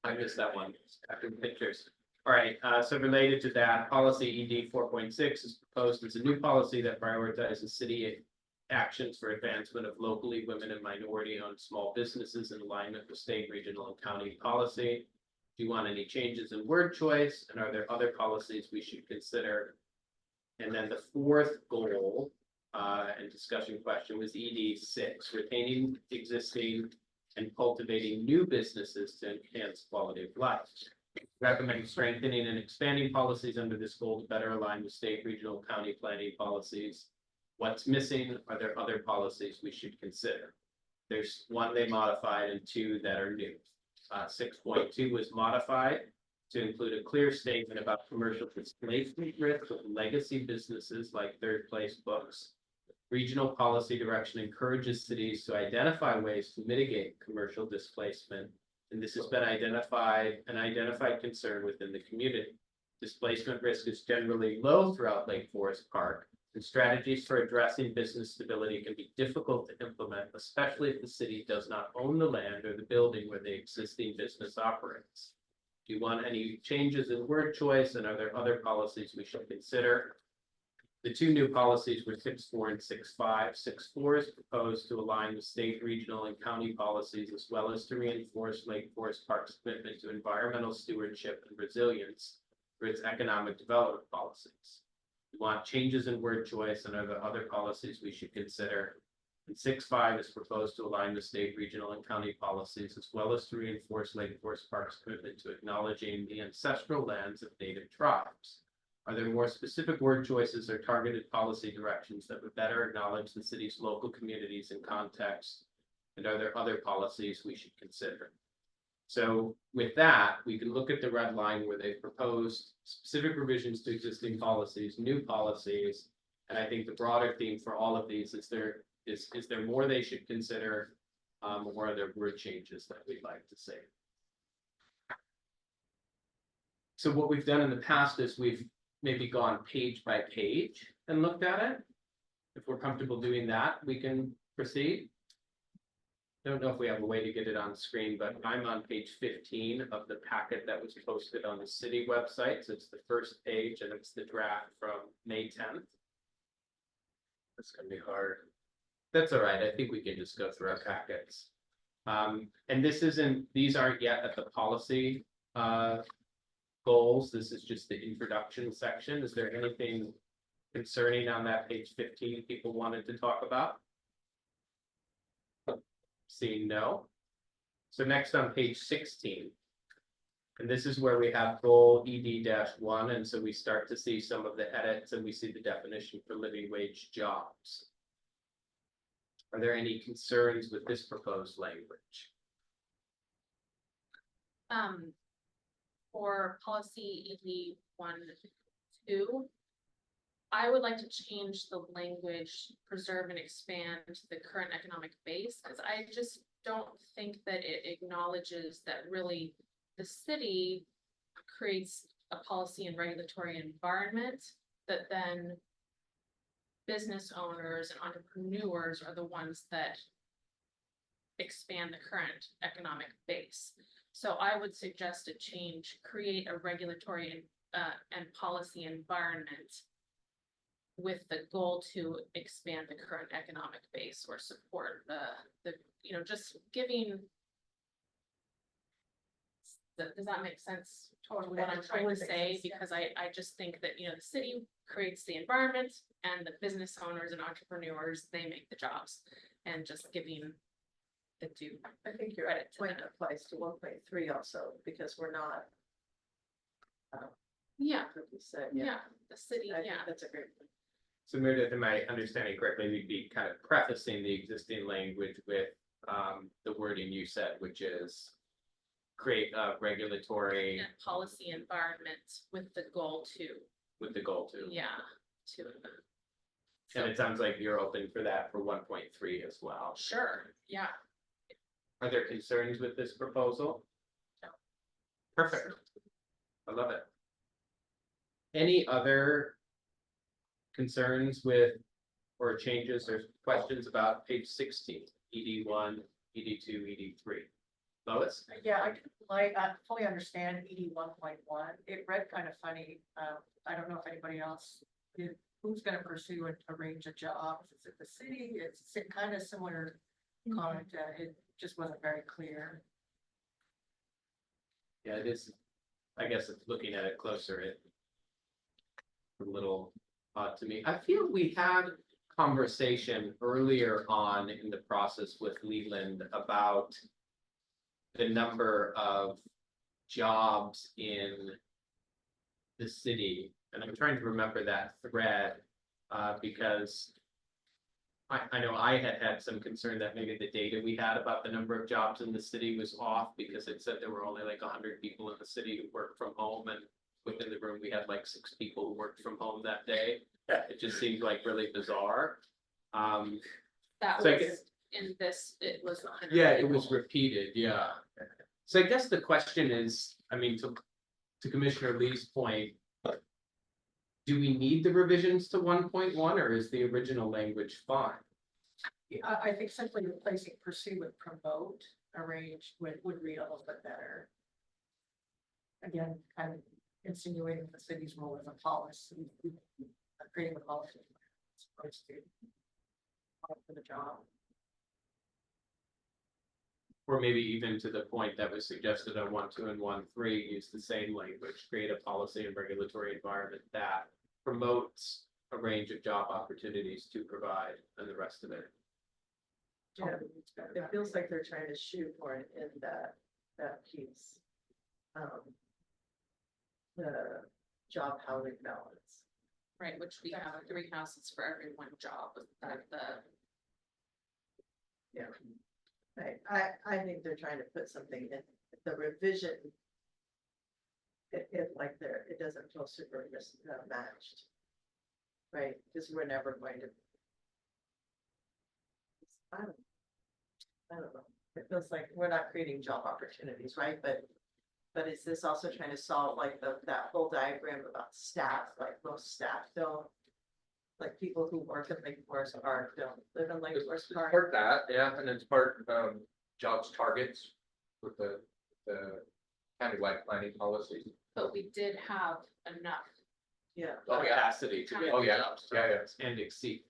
I missed that one after the pictures. All right, so related to that, policy ED 4.6 is proposed as a new policy that prioritizes city actions for advancement of locally women and minority-owned small businesses in alignment with state, regional, and county policy. Do you want any changes in word choice? And are there other policies we should consider? And then the fourth goal and discussion question was ED 6, retaining existing and cultivating new businesses to enhance quality of life. Recommend strengthening and expanding policies under this goal to better align with state, regional, county planning policies. What's missing? Are there other policies we should consider? There's one they modified and two that are new. 6.2 was modified to include a clear statement about commercial displacement risk of legacy businesses like Third Place Books. Regional policy direction encourages cities to identify ways to mitigate commercial displacement. And this has been an identified concern within the community. Displacement risk is generally low throughout Lake Forest Park, and strategies for addressing business stability can be difficult to implement, especially if the city does not own the land or the building where the existing business operates. Do you want any changes in word choice, and are there other policies we should consider? The two new policies were 6.4 and 6.5. 6.4 is proposed to align with state, regional, and county policies, as well as to reinforce Lake Forest Park's commitment to environmental stewardship and resilience through its economic development policies. We want changes in word choice, and are there other policies we should consider? And 6.5 is proposed to align with state, regional, and county policies, as well as to reinforce Lake Forest Park's commitment to acknowledging the ancestral lands of Native tribes. Are there more specific word choices or targeted policy directions that would better acknowledge the city's local communities and context? And are there other policies we should consider? So with that, we can look at the red line where they've proposed specific revisions to existing policies, new policies. And I think the broader theme for all of these is there more they should consider, or are there word changes that we'd like to see? So what we've done in the past is we've maybe gone page by page and looked at it. If we're comfortable doing that, we can proceed. Don't know if we have a way to get it on screen, but I'm on page 15 of the packet that was posted on the city website. So it's the first page and it's the draft from May 10th. That's gonna be hard. That's all right. I think we can just go through our packets. And these aren't yet at the policy goals. This is just the introduction section. Is there anything concerning on that page 15 people wanted to talk about? Seeing no. So next on page 16. And this is where we have goal ED-1. And so we start to see some of the edits and we see the definition for living wage jobs. Are there any concerns with this proposed language? For policy ED 1.2, I would like to change the language, preserve and expand the current economic base, because I just don't think that it acknowledges that really the city creates a policy and regulatory environment that then business owners and entrepreneurs are the ones that expand the current economic base. So I would suggest a change, create a regulatory and policy environment with the goal to expand the current economic base or support the just giving does that make sense? Totally, What I'm trying totally to makes say, sense, yeah. because I just think that, you know, the city creates the environment and the business owners and entrepreneurs, they make the jobs. And just giving the due I think your credit to point them. applies to 1.3 also, because we're not. Yeah, What you said, yeah, the city, I think yeah, that's a great point. So Meredith, am I understanding correctly, we'd be kind of prefacing the existing language with the wording you said, which is create a regulatory and policy environment with the goal to, with the goal to. yeah, to. And it sounds like you're open for that for 1.3 as well. Sure, yeah. Are there concerns with this proposal? No. Perfect. I love it. Any other concerns with or changes or questions about page 16, ED1, ED2, ED3? Lois? Yeah, I fully understand ED 1.1. It read kind of funny. I don't know if anybody else did. Who's gonna pursue a range of jobs? Is it the city? It's kind of similar comment. It just wasn't very clear. Yeah, it is. I guess it's looking at it closer, it a little odd to me. I feel we had conversation earlier on in the process with Leland about the number of jobs in the city, and I'm trying to remember that thread, because I know I had some concern that maybe the data we had about the number of jobs in the city was off, because it said there were only like 100 people in the city who worked from home, and within the room, we had like 6 people who worked from home that day. It just seemed like really bizarre. That So I was guess- in this, it was. 100 Yeah, it was people. repeated, yeah. So I guess the question is, I mean, to Commissioner Lee's point, do we need the revisions to 1.1, or is the original language fine? I think simply replacing pursue with promote, arrange would read a little bit better. Again, kind of insinuating the city's role as a policy, creating a policy. As opposed to for the job. Or maybe even to the point that was suggested on 1.2 and 1.3, use the same language, create a policy and regulatory environment that promotes a range of job opportunities to provide, and the rest of it. Yeah, it feels like they're trying to shoehorn in that piece. The job housing balance. Right, which we have 3 houses for every 1 job, that the, Yeah. I think they're trying to put something in the revision. It like there, it doesn't feel super matched. Right, because we're never going to. I don't know, it feels like we're not creating job opportunities, right, but is this also trying to solve like that whole diagram about staff, like most staff don't. Like people who work in Lake Forest Park don't live in Lake It's Forest Park. part that, yeah, and it's part jobs targets with the countywide planning policies. but we did have enough. Yeah, Oh, yeah. Capacity to get Oh, yeah, jobs yeah, and exceed.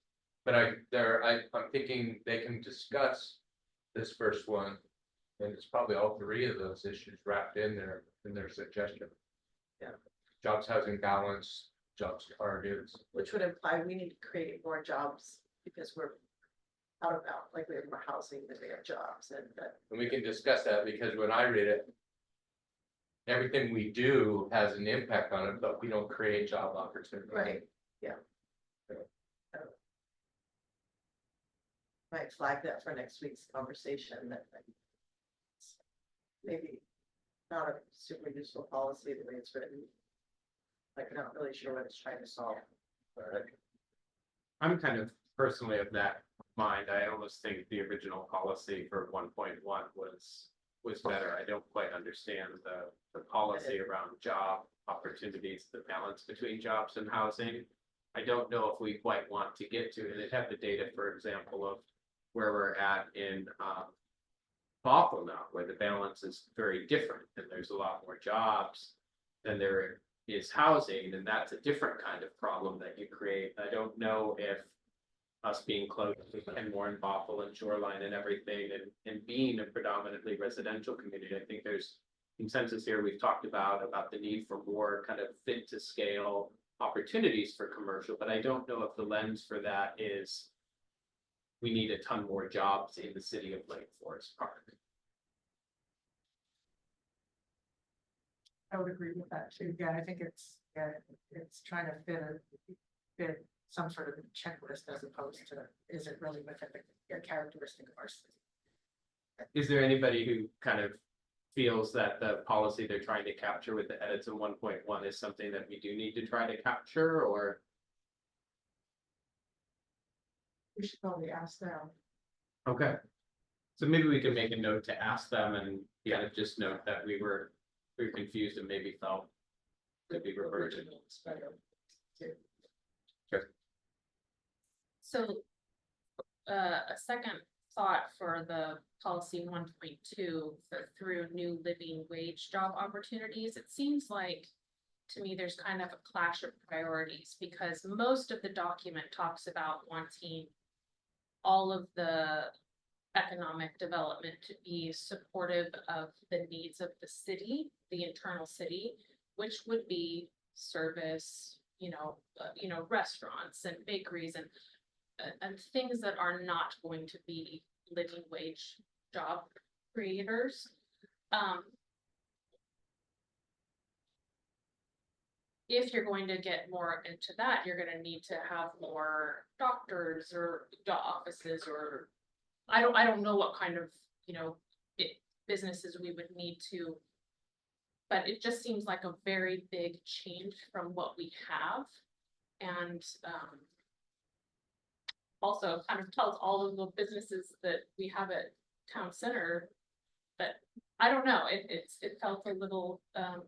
But I'm thinking they can discuss this first one. And it's probably all 3 of those issues wrapped in their suggestion. Yeah. Jobs, housing balance, jobs targets. which would imply we need to create more jobs because we're out of out, like we have more housing than we have jobs, and that. And we can discuss that because when I read it, everything we do has an impact on it, but we don't create job opportunities. Right, yeah. Might flag that for next week's conversation, that. Maybe not a super useful policy the way it's written. Like, not really sure what it's trying to solve. I'm kind of personally of that mind. I almost think the original policy for 1.1 was better. I don't quite understand the policy around job opportunities, the balance between jobs and housing. I don't know if we quite want to get to, and it had the data, for example, of where we're at in Bothell now, where the balance is very different, and there's a lot more jobs than there is housing, and that's a different kind of problem that you create. I don't know if us being close to Kenmore and Bothell and Shoreline and everything, and being a predominantly residential community, I think there's consensus here, we've talked about the need for more kind of fit to scale opportunities for commercial, but I don't know if the lens for that is we need a ton more jobs in the city of Lake Forest Park. I would agree with that too. Yeah, I think it's trying to fit some sort of checklist as opposed to, is it really within the characteristic of our city? Is there anybody who kind of feels that the policy they're trying to capture with the edits in 1.1 is something that we do need to try to capture, or? We should probably ask them. Okay. So maybe we can make a note to ask them and kind of just note that we were confused and maybe felt to be reverted. So, a second thought for the policy 1.2, through new living wage job opportunities, it seems like to me, there's kind of a clash of priorities because most of the document talks about wanting all of the economic development to be supportive of the needs of the city, the internal city, which would be service, restaurants and bakeries and things that are not going to be living wage job creators. If you're going to get more into that, you're gonna need to have more doctors or offices, or I don't know what kind of, businesses we would need to. But it just seems like a very big change from what we have. And also kind of tells all of the businesses that we have at town center that, I don't know, it felt a little, a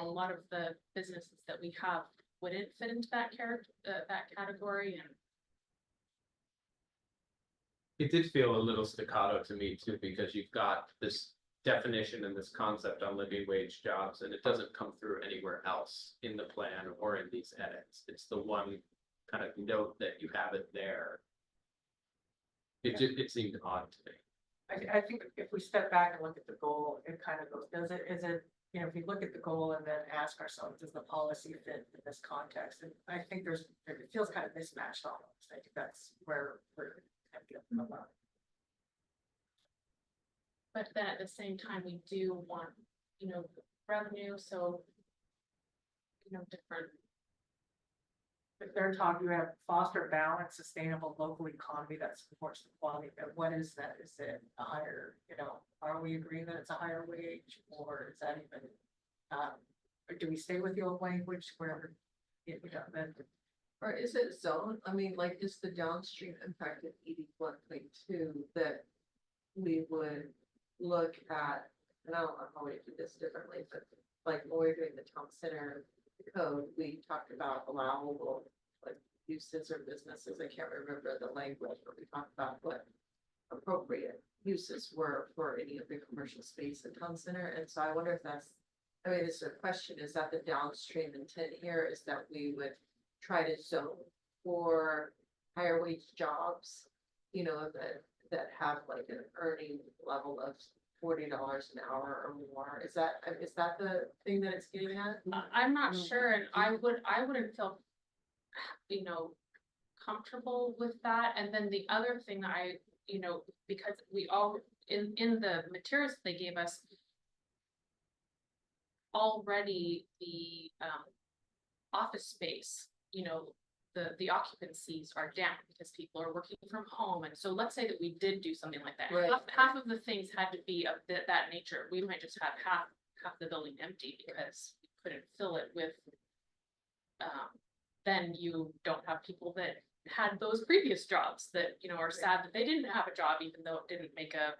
lot of the businesses that we have wouldn't fit into that category, and It did feel a little staccato to me too, because you've got this definition and this concept on living wage jobs, and it doesn't come through anywhere else in the plan or in these edits. It's the one kind of note that you have it there. It seemed odd to me. I think if we step back and look at the goal, it kind of goes, is it, if we look at the goal and then ask ourselves, does the policy fit in this context? And I think it feels kind of mismatched almost. I think that's where we're getting about. but then at the same time, we do want, revenue, so different. If they're talking about foster balanced, sustainable local economy that supports the quality, what is that? Is it a higher, are we agreeing that it's a higher wage, or is that even, or do we stay with the old language where, then. Or is it zone? I mean, like, is the downstream impact of ED 1.2 that we would look at, and I don't know how we do this differently, but like when we're doing the town center code, we talked about allowable like uses or businesses. I can't remember the language, but we talked about what appropriate uses were for any of the commercial space at town center. And so I wonder if that's, it's a question, is that the downstream intent here, is that we would try to zone for higher wage jobs, that have like an earning level of $40 an hour or more. Is that the thing that it's getting at? I'm not sure, and I wouldn't feel, comfortable with that. And then the other thing that because we all in the materials they gave us already, the office space, the occupancies are down because people are working from home. And so let's say that we did do something like that. Right. Half of the things had to be of that nature. We might just have half the building empty because we couldn't fill it with, then you don't have people that had those previous jobs that, are sad that they didn't have a job, even though it didn't make a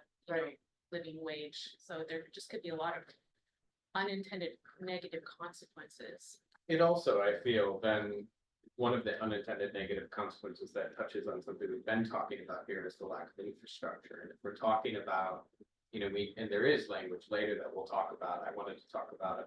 living wage. So there just could be a lot of unintended negative consequences. It also, I feel, then one of the unintended negative consequences that touches on something we've been talking about here is the lack of infrastructure. And if we're talking about, and there is language later that we'll talk about, I wanted to talk about,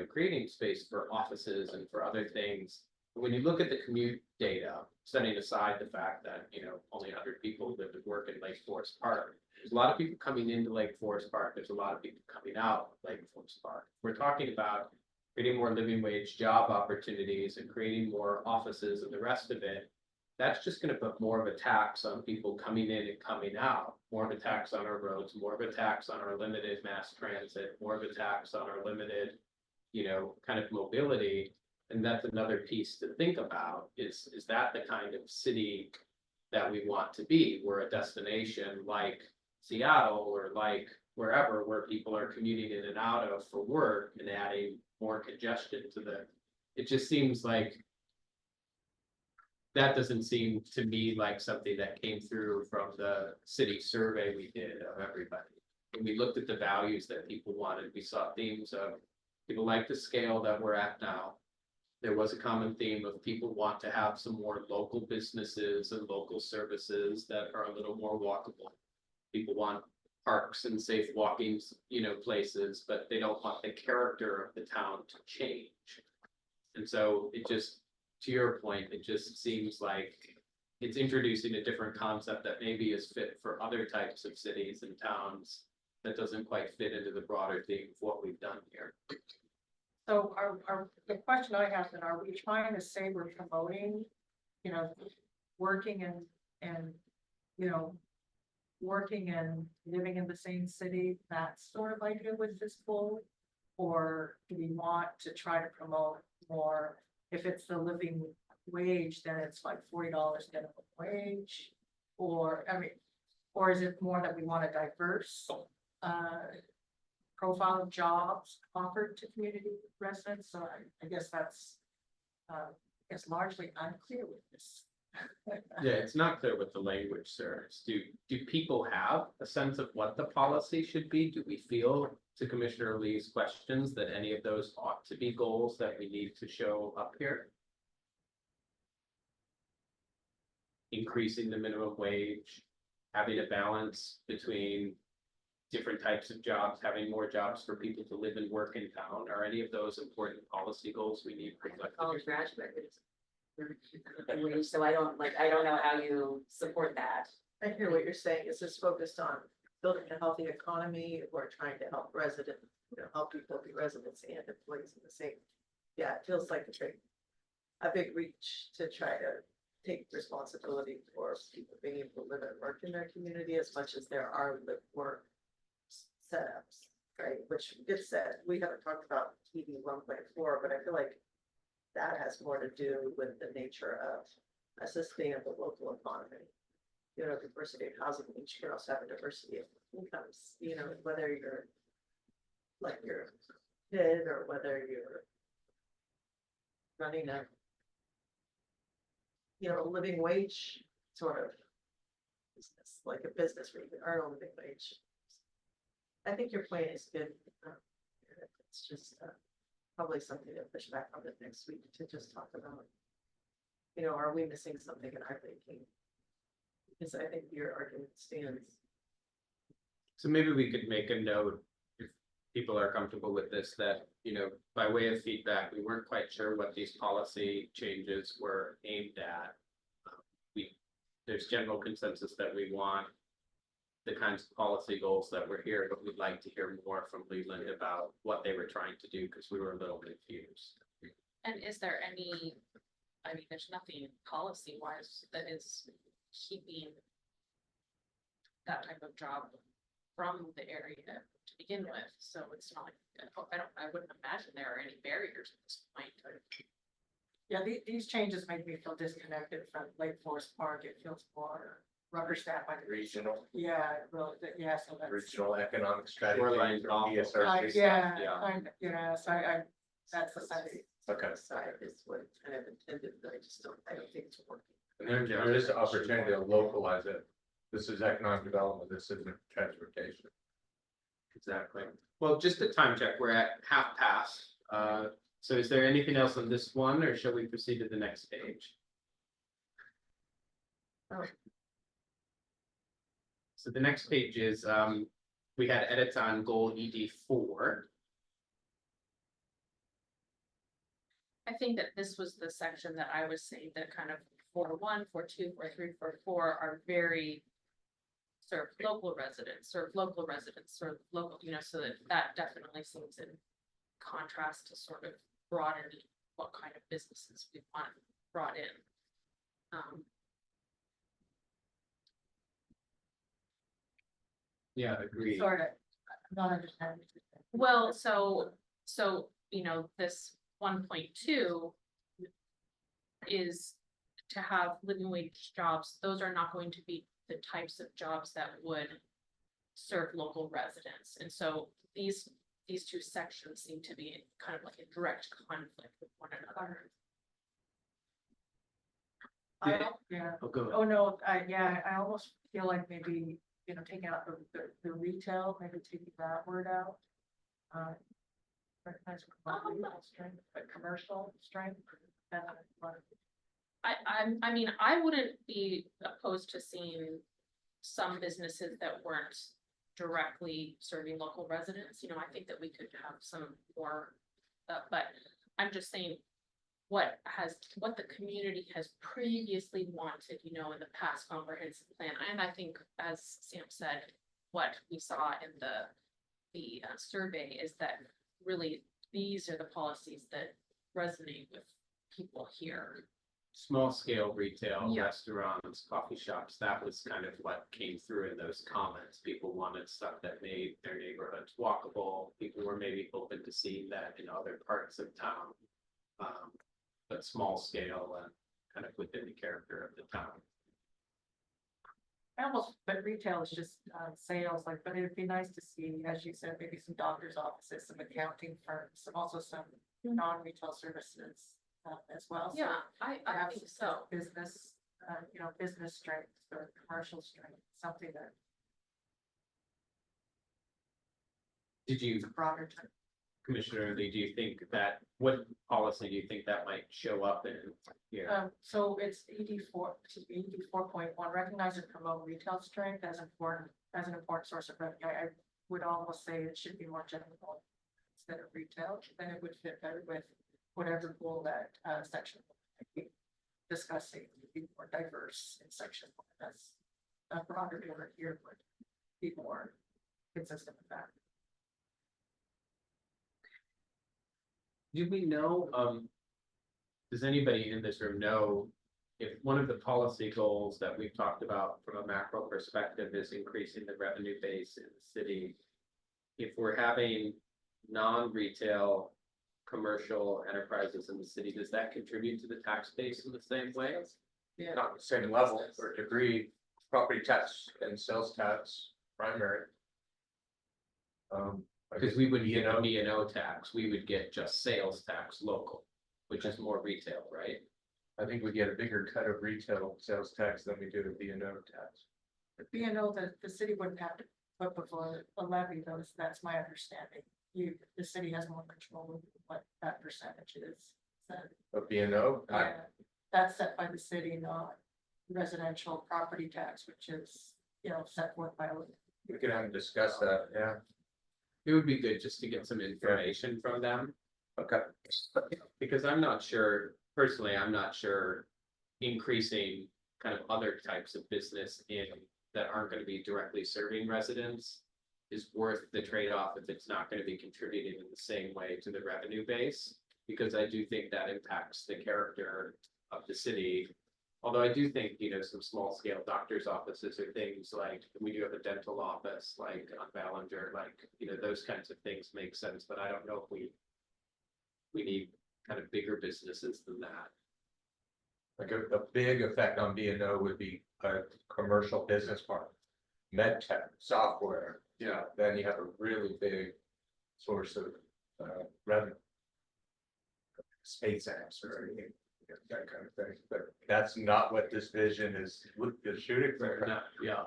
creating space for offices and for other things. When you look at the commute data, setting aside the fact that, only 100 people live and work in Lake Forest Park. There's a lot of people coming into Lake Forest Park. There's a lot of people coming out of Lake Forest Park. We're talking about creating more living wage job opportunities and creating more offices and the rest of it. That's just gonna put more of a tax on people coming in and coming out, more of a tax on our roads, more of a tax on our limited mass transit, more of a tax on our limited, kind of mobility. And that's another piece to think about, is that the kind of city that we want to be? We're a destination like Seattle or like wherever, where people are commuting in and out of for work and adding more congestion to it just seems like that doesn't seem to me like something that came through from the city survey we did of everybody. When we looked at the values that people wanted, we saw themes of people like the scale that we're at now. There was a common theme of people want to have some more local businesses and local services that are a little more walkable. People want parks and safe walking, places, but they don't want the character of the town to change. And so it just, to your point, it just seems like it's introducing a different concept that maybe is fit for other types of cities and towns that doesn't quite fit into the broader theme of what we've done here. So the question I have then, are we trying to say we're promoting, working and, working and living in the same city, that sort of idea with this goal? Or do we want to try to promote more, if it's the living wage, then it's like $40 minimum wage? Or, or is it more that we want a diverse, profile of jobs offered to community residents? So I guess that's, it's largely unclear with this. Yeah, it's not clear what the language serves. Do people have a sense of what the policy should be? Do we feel, to Commissioner Lee's questions, that any of those ought to be goals that we need to show up here? Increasing the minimum wage, having a balance between different types of jobs, having more jobs for people to live and work in town. Are any of those important policy goals we need? College graduate. So I don't know how you support that. I hear what you're saying. Is this focused on building a healthy economy or trying to help residents, help people be residents and employees in the same? Yeah, it feels like a big reach to try to take responsibility for people being able to live and work in their community as much as there are live work setups, right? Which gets said, we haven't talked about TV 1.4, but I feel like that has more to do with the nature of a sustainable local economy. Diversity of housing means you can also have a diversity of incomes, whether you're like your kid or whether you're running a living wage sort of business, like a business where you can earn a living wage. I think your point is good. It's just probably something to push back on it next week to just talk about, are we missing something in our thinking? Because I think your argument stands. So maybe we could make a note, if people are comfortable with this, that, by way of feedback, we weren't quite sure what these policy changes were aimed at. There's general consensus that we want the kinds of policy goals that were here, but we'd like to hear more from Leland about what they were trying to do, because we were a little confused. And is there any, there's nothing policy wise that is keeping that type of job from the area to begin with, so it's not like, I wouldn't imagine there are any barriers at this point. Yeah, these changes make me feel disconnected from Lake Forest Park. It feels more rubber stamp by the Regional. Yeah, really, yeah, so that's. Regional economic strategy. Shoreline for golf. ESRC. Yeah, Yeah. so I, that's the side. Okay. Side is what kind of intended, but I don't think it's working. And there is an opportunity to localize it. This is economic development, this isn't transportation. Exactly. Well, just a time check, we're at past. So is there anything else on this one, or shall we proceed to the next page? Oh. So the next page is, we had edits on goal ED4. I think that this was the section that I was saying that kind of 4-1, 4-2, 4-3, 4-4 are very. Serve local residents, serve local, so that definitely seems in contrast to sort of broaden what kind of businesses we want brought in. Yeah, agreed. Sort of, I'm not understanding. Well, so, this 1.2 is to have living wage jobs. Those are not going to be the types of jobs that would serve local residents. And so these two sections seem to be kind of like a direct conflict with one another. I don't, yeah, Oh, go ahead. oh, no, I almost feel like maybe, taking out the retail, maybe taking that word out. Recognize retail strength, but commercial strength. That's what I mean, I wouldn't be opposed to seeing some businesses that weren't directly serving local residents. I think that we could have some more, but I'm just saying what the community has previously wanted, in the past comprehensive plan. And I think, as Sam said, what we saw in the survey is that really these are the policies that resonate with people here. Small scale retail, Yeah. restaurants, coffee shops, that was kind of what came through in those comments. People wanted stuff that made their neighborhoods walkable. People were maybe open to seeing that in other parts of town. But small scale and kind of within the character of the town. but retail is just sales, but it'd be nice to see, as you said, maybe some doctor's offices, some accounting firms, also some non-retail services as well. So Yeah, I perhaps think so. business, business strength or commercial strength, something that Did you, is broader term. Commissioner Lee, do you think that, what policy do you think that might show up in here? So it's ED 4.1, recognize and promote retail strength as an important source of revenue. I would almost say it should be more general instead of retail, then it would fit better with whatever goal that section might be discussing, be more diverse in section one. That's a broader order here would be more consistent with that. Do we know, does anybody in this room know if one of the policy goals that we've talked about from a macro perspective is increasing the revenue base in the city? If we're having non-retail commercial enterprises in the city, does that contribute to the tax base in the same way? Yeah. Not the same level or degree, property tax and sales tax primary. Because we wouldn't get an E&O tax, we would get just sales tax local, which is more retail, right? I think we get a bigger cut of retail sales tax than we do of B&O tax. But the city wouldn't have to put before a levy, that's my understanding. The city has more control over what that percentage is. Of B&O, Yeah, that's set by the city, not residential property tax, which is, set forth by. we could have discussed that, yeah. It would be good just to get some information from them, Okay. because I'm not sure, personally, I'm not sure increasing kind of other types of business in that aren't going to be directly serving residents is worth the trade-off if it's not going to be contributing in the same way to the revenue base, because I do think that impacts the character of the city. Although I do think, some small scale doctor's offices or things like, we do have a dental office, like on Ballinger, those kinds of things make sense, but I don't know if we need kind of bigger businesses than that. Like a big effect on B&O would be a commercial business park, med tech, software. Yeah, then you have a really big source of revenue. SpaceX or anything, that kind of thing, but that's not what this vision is shooting for. No, yeah.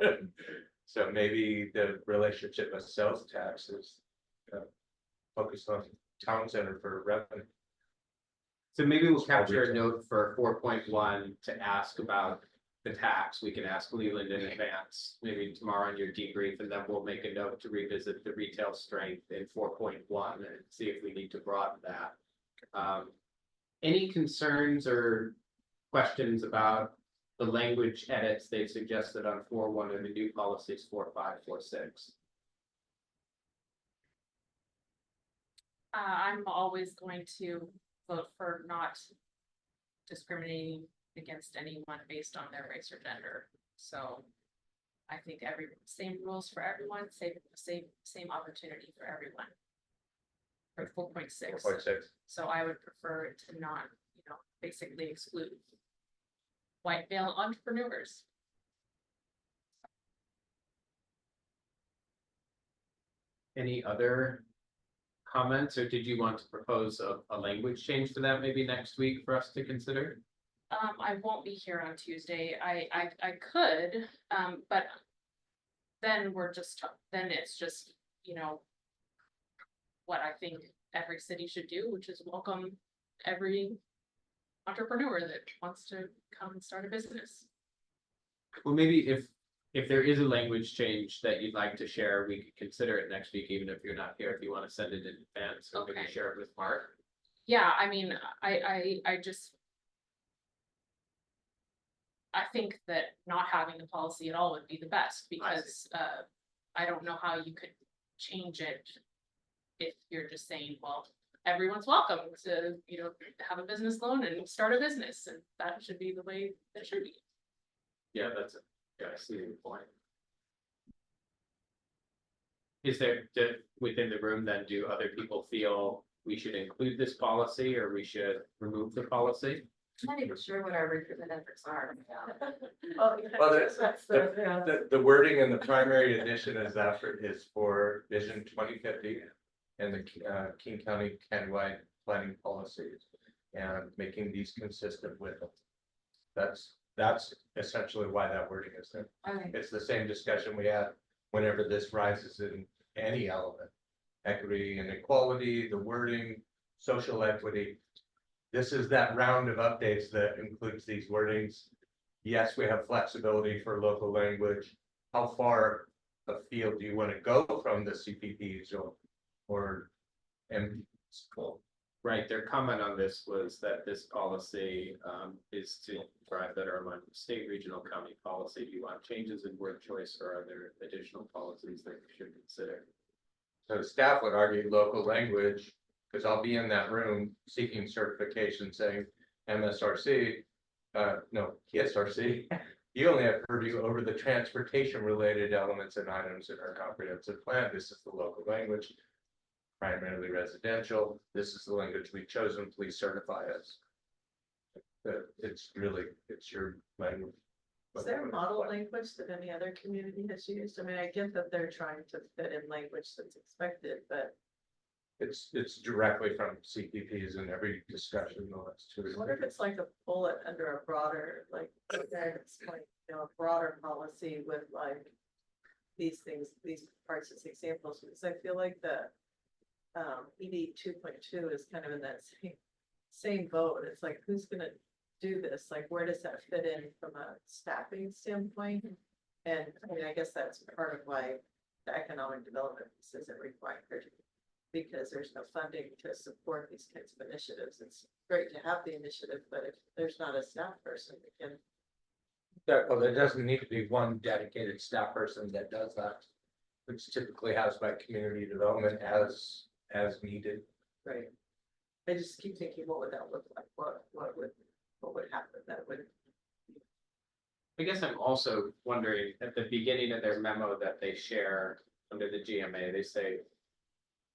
So maybe the relationship of sales tax is focused on town center for revenue. So maybe we'll capture a note for 4.1 to ask about the tax. We can ask Leland in advance, maybe tomorrow on your debrief, and then we'll make a note to revisit the retail strength in 4.1 and see if we need to broaden that. Any concerns or questions about the language edits they suggested on 4.1 of the new policies 4.5, 4.6? I'm always going to vote for not discriminating against anyone based on their race or gender. So I think same rules for everyone, same opportunity for everyone. For 4.6. 4.6. So I would prefer to not, basically exclude white male entrepreneurs. Any other comments, or did you want to propose a language change to that maybe next week for us to consider? I won't be here on Tuesday. I could, but then it's just, what I think every city should do, which is welcome every entrepreneur that wants to come and start a business. Well, maybe if there is a language change that you'd like to share, we could consider it next week, even if you're not here, if you want to send it in advance, or maybe Okay. share it with Mark. Yeah, I mean, I think that not having the policy at all would be the best, because I don't know how you could change it if you're just saying, well, everyone's welcome to, have a business loan and start a business, and that should be the way it should be. Yeah, yeah, I see your point. Is there, within the room then, do other people feel we should include this policy or we should remove the policy? I'm not even sure what our recruitment efforts are. Oh, yeah, Well, that's- that's yeah. The wording in the primary edition is for Vision 2050 and the King County countywide planning policies, and making these consistent with them. That's essentially why that wording is there. Okay. It's the same discussion we had whenever this rises in any element. Equity and equality, the wording, social equity. This is that round of updates that includes these wordings. Yes, we have flexibility for local language. How far afield do you want to go from the CPPs or MPs? Right, their comment on this was that this policy is to drive better among state, regional, county policy. Do you want changes in word choice, or are there additional policies that you should consider? So staff would argue local language, because I'll be in that room seeking certification saying MSRC, no, PSRC. You only have purview over the transportation related elements and items in our comprehensive plan. This is the local language. Primarily residential. This is the language we've chosen. Please certify us. It's your language. Is there a model language that any other community has used? I mean, I get that they're trying to fit in language that's expected, but It's directly from CPPs in every discussion. The last 2 what if it's like a bullet under a broader, like, it's like, a broader policy with like these things, these parts as examples, because I feel like the ED 2.2 is kind of in that same boat. It's like, who's gonna do this? Like, where does that fit in from a staffing standpoint? And I mean, I guess that's part of why the economic development piece isn't required, because there's no funding to support these kinds of initiatives. It's great to have the initiative, but if there's not a staff person that can. Well, there doesn't need to be one dedicated staff person that does that. It's typically housed by community development as needed. Right. I just keep thinking, what would that look like? What would happen? That would. I guess I'm also wondering, at the beginning of their memo that they share under the GMA, they say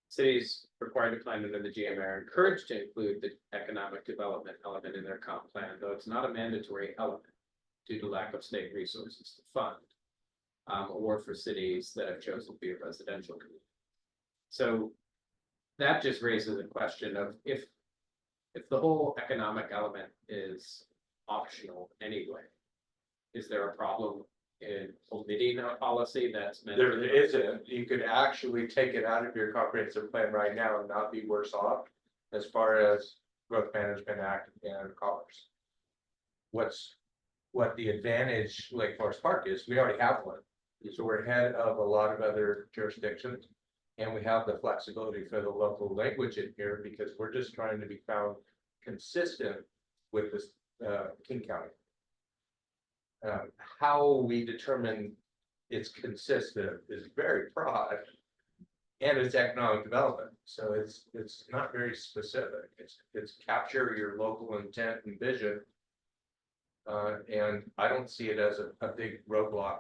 cities required to plan under the GMA are encouraged to include the economic development element in their comp plan, though it's not a mandatory element due to lack of state resources to fund, or for cities that have chosen to be a residential community. So that just raises a question of if the whole economic element is optional anyway, is there a problem in omitting a policy that's meant? There isn't. You could actually take it out of your comprehensive plan right now and not be worse off as far as Growth Management Act and commerce. What the advantage Lake Forest Park is, we already have one. So we're ahead of a lot of other jurisdictions. And we have the flexibility for the local language in here because we're just trying to be found consistent with this, King County. How we determine it's consistent is very broad. And it's economic development, so it's not very specific, it's capture your local intent and vision. And I don't see it as a big roadblock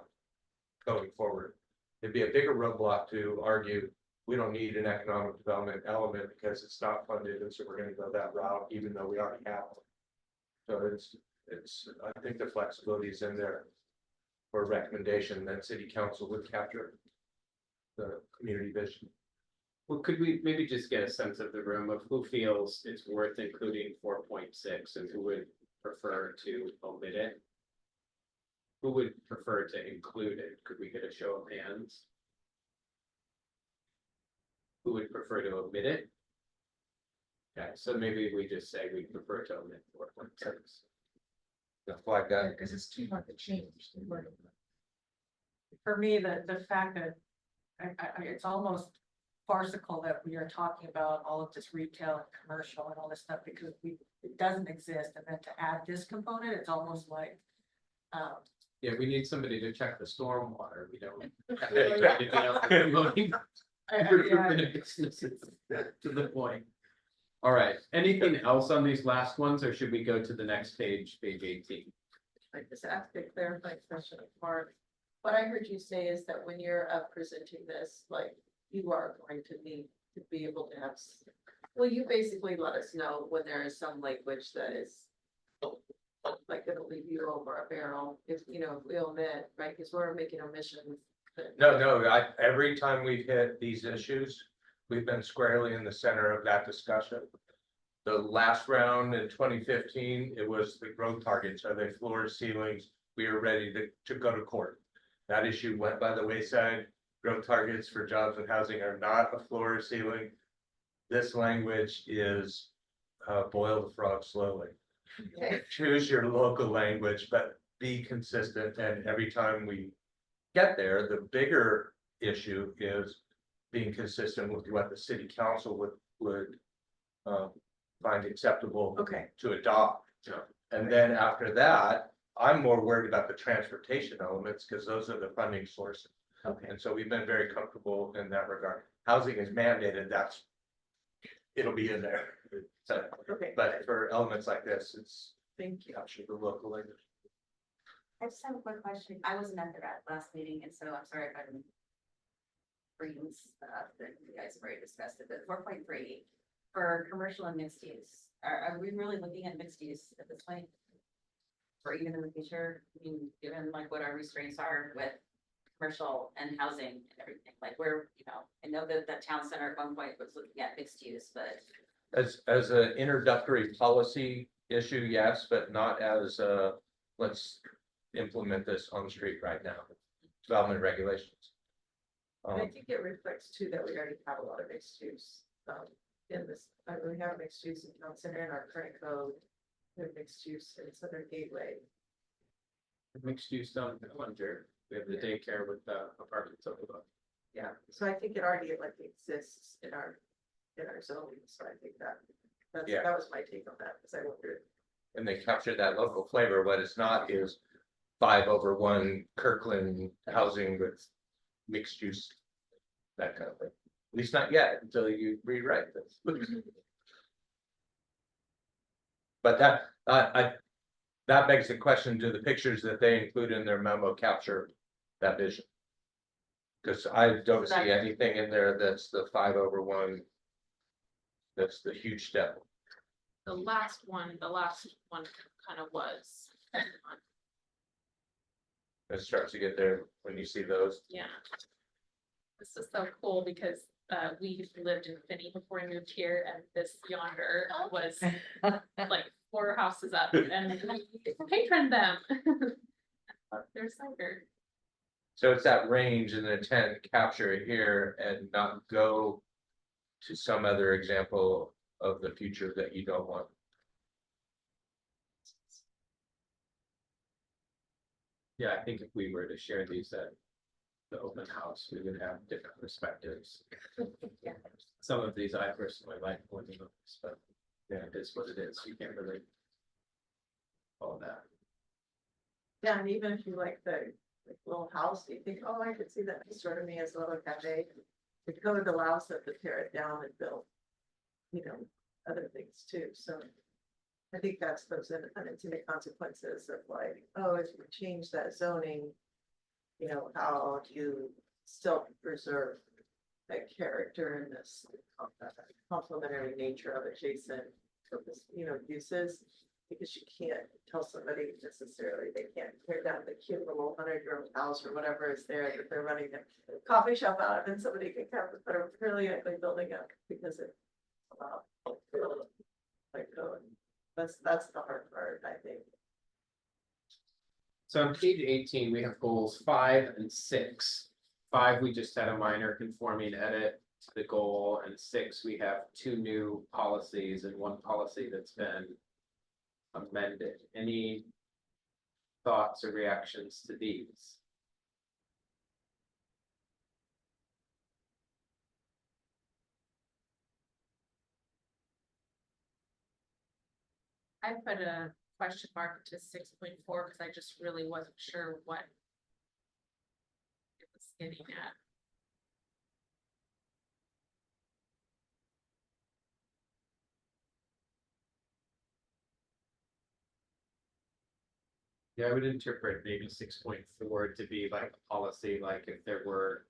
going forward. It'd be a bigger roadblock to argue, we don't need an economic development element because it's not funded, and so we're gonna go that route, even though we already have one. So I think the flexibility is in there for a recommendation that city council would capture the community vision. Well, could we maybe just get a sense of the room of who feels it's worth including 4.6 and who would prefer to omit it? Who would prefer to include it? Could we get a show of hands? Who would prefer to omit it? Okay, so maybe we just say we prefer to omit 4.6. The flag guy. Because it's too hard to change. For me, the fact that it's almost farcical that we are talking about all of this retail and commercial and all this stuff because it doesn't exist. And then to add this component, it's almost like, Yeah, we need somebody to check the stormwater. We don't. Anything else promoting recruitment of businesses, to the point. All right, anything else on these last ones, or should we go to the next page, page 18? I just asked a clarifying question of Mark. What I heard you say is that when you're presenting this, like, you are going to need to be able to have. Well, you basically let us know when there is some language that is. Like it'll leave you over a barrel if, you know, if we omit, right, because we're making omissions. No, every time we've hit these issues, we've been squarely in the center of that discussion. The last round in 2015, it was the growth targets, are they floors, ceilings? We were ready to go to court. That issue went by the wayside. Growth targets for jobs and housing are not a floor or ceiling. This language is boil the frog slowly. Choose your local language, but be consistent. And every time we get there, the bigger issue is being consistent with what the city council would find acceptable to adopt. And then after that, I'm more worried about the transportation elements because those are the funding sources. Okay. And so we've been very comfortable in that regard. Housing is mandated, it'll be in there. So, Okay. but for elements like this, it's Thank you. capture the local language. I just have a quick question. I wasn't at the last meeting, and so I'm sorry if I didn't bring stuff that you guys have already discussed it, but 4.3 for commercial and mixed use. Are we really looking at mixed use at this point? Or even in the future, I mean, given like what our restraints are with commercial and housing and everything, like where, you know, I know that the town center at one point was looking at mixed use, but. As an introductory policy issue, yes, but not as let's implement this on the street right now. Development regulations. And I think it reflects too that we already have a lot of mixed use in this, we have mixed use in town center in our current code. We have mixed use in Southern Gateway. Mixed use down in Bellinger. We have the daycare with the apartments over there. Yeah, so I think it already like exists in our zoning, so I think that was my take on that, because I wondered. And they capture that local flavor. What it's not is 5/1 Kirkland housing with mixed use, that kind of thing. At least not yet until you rewrite this. But that begs the question: do the pictures that they include in their memo capture that vision? Because I don't see anything in there that's the 5/1. That's the huge step. The last one kind of was. It starts to get there when you see those. Yeah. This is so cool because we lived in Finney before we moved here, and this yonder was like 4 houses up, and we patroned them. They're cider. So it's that range and intent, capture it here and not go to some other example of the future that you don't want. Yeah, I think if we were to share these at the open house, we would have different perspectives. Some of these I personally like more than others, but Yeah, it is what it is. You can't really. All that. Yeah, and even if you like the little house, you think, oh, I could see that sort of me as a little cafe. The code allows them to tear it down and build, you know, other things too, so. I think that's those unintended consequences of like, oh, if you change that zoning, you know, how do you still preserve that character and this complementary nature of adjacent, you know, uses? Because you can't tell somebody necessarily, they can't tear down the cute little 100-year-old house or whatever is there that they're running a coffee shop out of, and somebody can come and put a really ugly building up because it. Like code. That's the hard part, I think. So on page 18, we have goals 5 and 6. 5, we just had a minor conforming edit to the goal, and 6, we have 2 new policies and 1 policy that's been amended. Any thoughts or reactions to these? I put a question mark to 6.4 because I just really wasn't sure what it was getting at. Yeah, I would interpret maybe 6.4 to be like a policy, like if there were.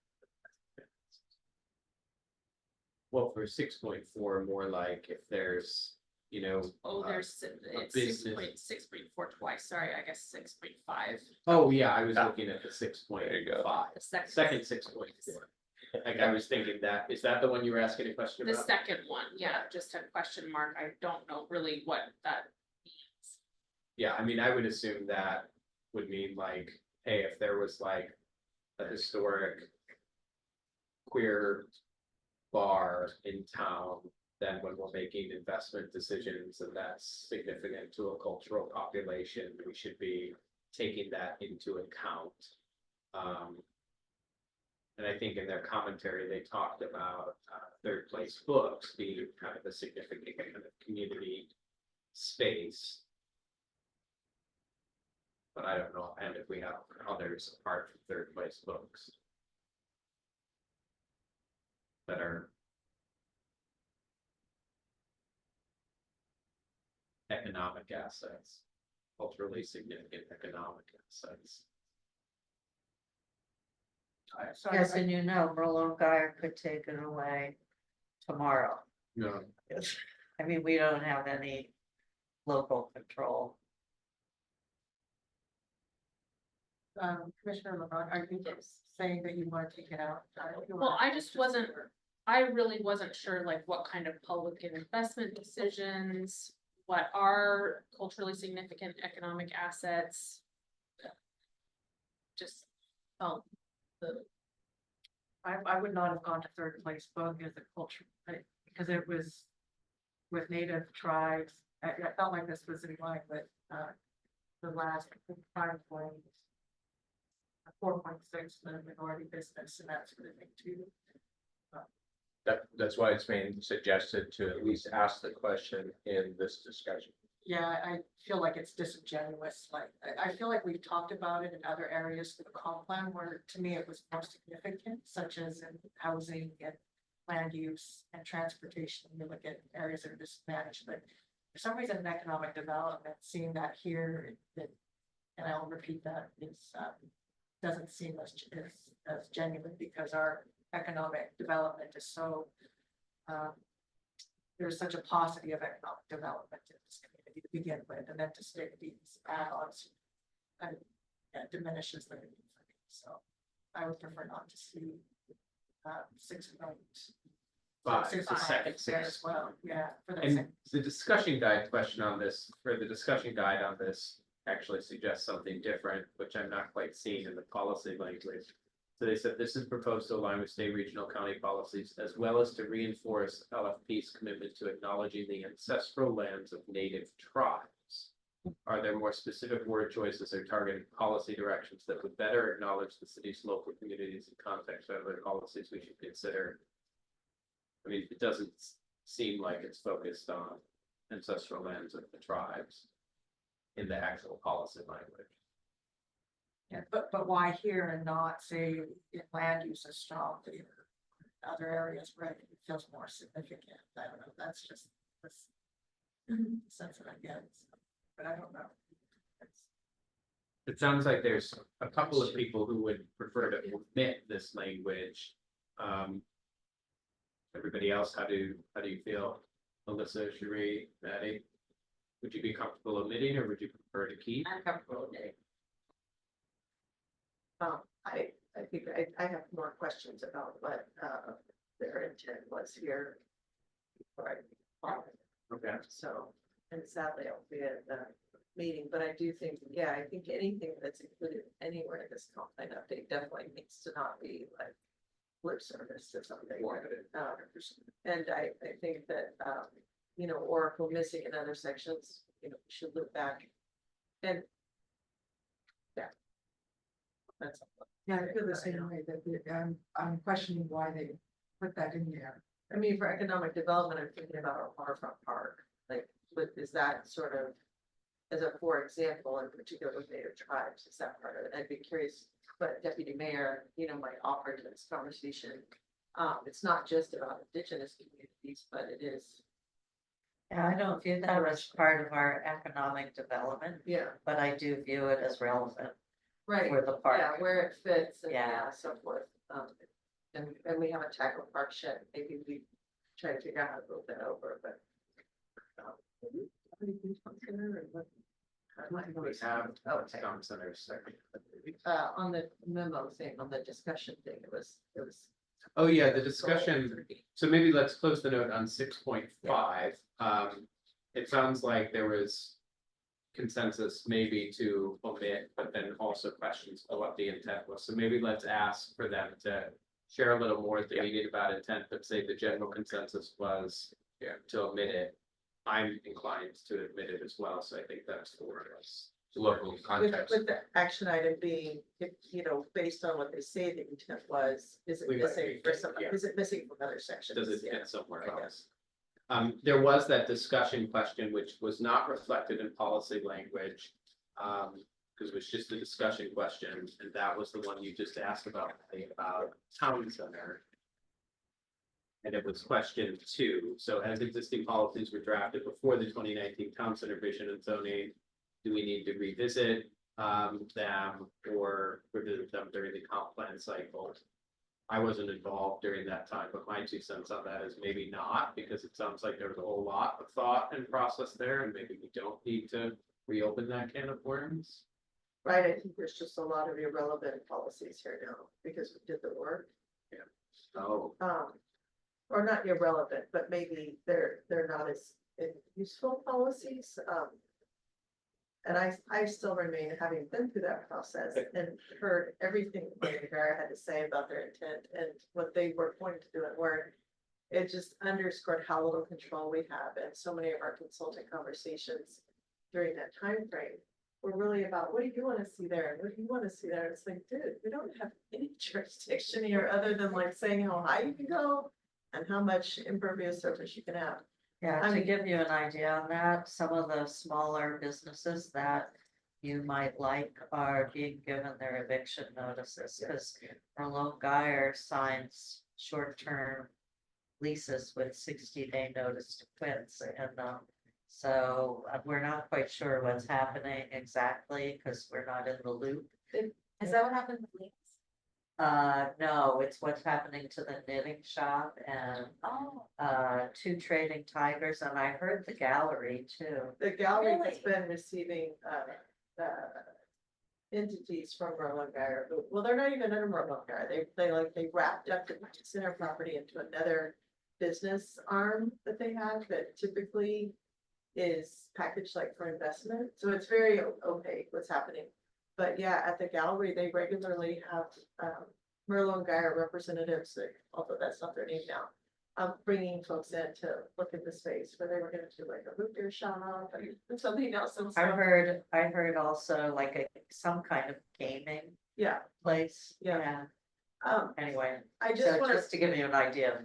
Well, for 6.4, more like if there's, you know. Oh, there's, it's business. 6.4 twice, sorry, I guess 6.5. Oh, yeah, I was looking at the 6.5. The Second 6.4. Like I was thinking that, is that the one you were asking a question The about? second one, yeah, just a question mark, I don't know really what that means. Yeah, I mean, I would assume that would mean like, hey, if there was like a historic queer bar in town, then when we're making investment decisions and that's significant to a cultural population, we should be taking that into account. And I think in their commentary, they talked about third place books being kind of a significant kind of community space. But I don't know, and if we have others apart from third place books that are economic assets, culturally significant economic assets. Yes, and you know, Merlot Geyer could take it away tomorrow. No. I mean, we don't have any local control. Commissioner LeBron, are you saying that you want to take it out? Well, I just wasn't, I really wasn't sure like what kind of public investment decisions, what are culturally significant economic assets. Just, I would not have gone to third place book as a culture, because it was with native tribes. I felt like this was in line with the last 5 points. 4.6 the minority business and that sort of thing too. That's why it's being suggested to at least ask the question in this discussion. Yeah, I feel like it's disingenuous. Like, I feel like we've talked about it in other areas of the comp plan where to me it was more significant, such as in housing and land use and transportation. You look at areas that are disadvantaged, but for some reason in economic development, seeing that here, and I'll repeat that, is doesn't seem as genuine because our economic development is so there's such a paucity of economic development in this community to begin with, and then to stick these add-ons and diminishes the need for me. So I would prefer not to see 5, the second there 6. as well. Yeah, for the And the discussion guide question on this, or the discussion guide on this actually suggests something different, which I'm not quite seeing in the policy language. So they said this is proposed to align with state, regional, county policies, as well as to reinforce LFP's commitment to acknowledging the ancestral lands of native tribes. Are there more specific word choices or targeted policy directions that would better acknowledge the city's local communities and context of other policies we should consider? I mean, it doesn't seem like it's focused on ancestral lands of the tribes in the actual policy language. Yeah, but why here and not say in land use as strong, other areas where it feels more significant, I don't know, that's just this sense that I get, but I don't know. It's- It sounds like there's a couple of people who would prefer to omit this language. Everybody else, how do you feel? Alyssa, Sheree, Maddie? Would you be comfortable omitting or would you prefer to keep? I'm comfortable with it. I think I have more questions about what, their intent was here. Right. Okay. So, and sadly, I'll be at the meeting, but I do think, yeah, I think anything that's included anywhere in this comp plan update definitely needs to not be like lip service or something. And I think that, you know, or if we're missing in other sections, you know, we should look back. And. Yeah. That's. Yeah, I feel the same way that I'm questioning why they put that in there. I mean, for economic development, I'm thinking about our waterfront park, like, but is that sort of, as a, for example, in particular with native tribes, is that part of it? I'd be curious what Deputy Mayor, you know, might offer to this conversation. It's not just about indigenous communities, but it is, Yeah, I don't view that as part of our economic development, yeah, but I do view it as relevant right, for the yeah, park. where it fits and Yeah. yeah, so forth. And we have a tackle park shed, maybe we try to figure out how to move that over, but. We have Okay. town center second. On the memo thing, on the discussion thing, it was. Oh, yeah, the discussion, so maybe let's close the note on 6.5. It sounds like there was consensus maybe to omit, but then also questions of what the intent was. So maybe let's ask for them to share a little more if they needed about intent, but say the general consensus was to omit it. I'm inclined to admit it as well, so I think that's for us. Local context. With the action item being, if, you know, based on what they say the intent was, is it We might missing be- for some, yeah. is it missing from other sections? Does it Yeah. fit somewhere I else? There was that discussion question, which was not reflected in policy language. Because it was just a discussion question, and that was the one you just asked about town center. And it was question 2, so as existing policies were drafted before the 2019 town center vision and zoning. Do we need to revisit them or revisit them during the comp plan cycle? I wasn't involved during that time, but my 2 cents on that is maybe not, because it sounds like there was a whole lot of thought and process there, and maybe we don't need to reopen that can of worms. Right, I think there's just a lot of irrelevant policies here now, because we did the work. Oh, Or not irrelevant, but maybe they're not as useful policies, and I still remain, having been through that process and heard everything the Guy had to say about their intent and what they were pointing to do and weren't. It just underscored how little control we have, and so many of our consulting conversations during that time frame were really about, what do you want to see there, and what do you want to see there? It's like, dude, we don't have any jurisdiction here other than like saying how high you can go and how much impervious surface you can have. Yeah, I to mean- give you an idea on that, some of the smaller businesses that you might like are being given their eviction notices, because Merlot Geyer signs short-term leases with 60-day notice to quit, and so we're not quite sure what's happening exactly, because we're not in the loop. Is that what happened with Leeds? No, it's what's happening to the knitting shop and Oh, 2 trading tigers, and I heard the gallery too. The gallery has been receiving, entities from Merlot Geyer, well, they're not even in Merlot Geyer, they wrapped up the center property into another business arm that they have that typically is packaged like for investment, so it's very opaque what's happening. But yeah, at the gallery, they regularly have, Merlot Geyer representatives, although that's not their name now, bringing folks in to look at the space where they were gonna do like a root beer shop and something else and I stuff. heard also like some kind of gaming Yeah, place. Yeah. Anyway, I so just wanna, just to give you an idea of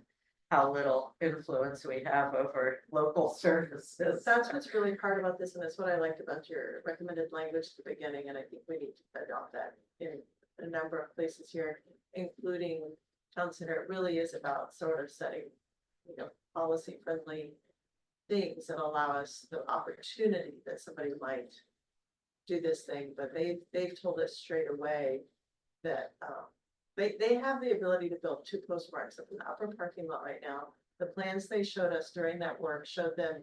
how little influence we have over local services. That's what's really hard about this, and that's what I liked about your recommended language at the beginning, and I think we need to adopt that in a number of places here, including town center. It really is about sort of setting, policy friendly things that allow us the opportunity that somebody might do this thing, but they've told us straight away that, they have the ability to build 2 postmarks up in the upper parking lot right now. The plans they showed us during that work showed them,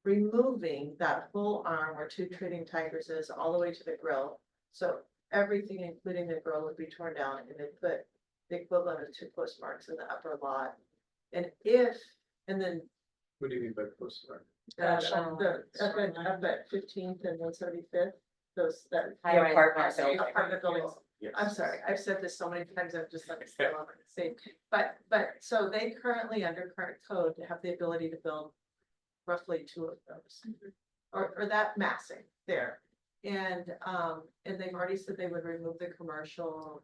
removing that whole arm where 2 Trading Tigers is all the way to the grill. So everything, including the grill, would be torn down, and they put the equivalent of 2 postmarks in the upper lot. And then What do you mean by postmark? up at 15th and 175th, those that. High apartment Yeah, building. apartment buildings. Yes. I'm sorry, I've said this so many times, I'm just like, still on the same, but, so they currently, under current code, have the ability to build roughly 2 of those. Or that massing there. And they've already said they would remove the commercial,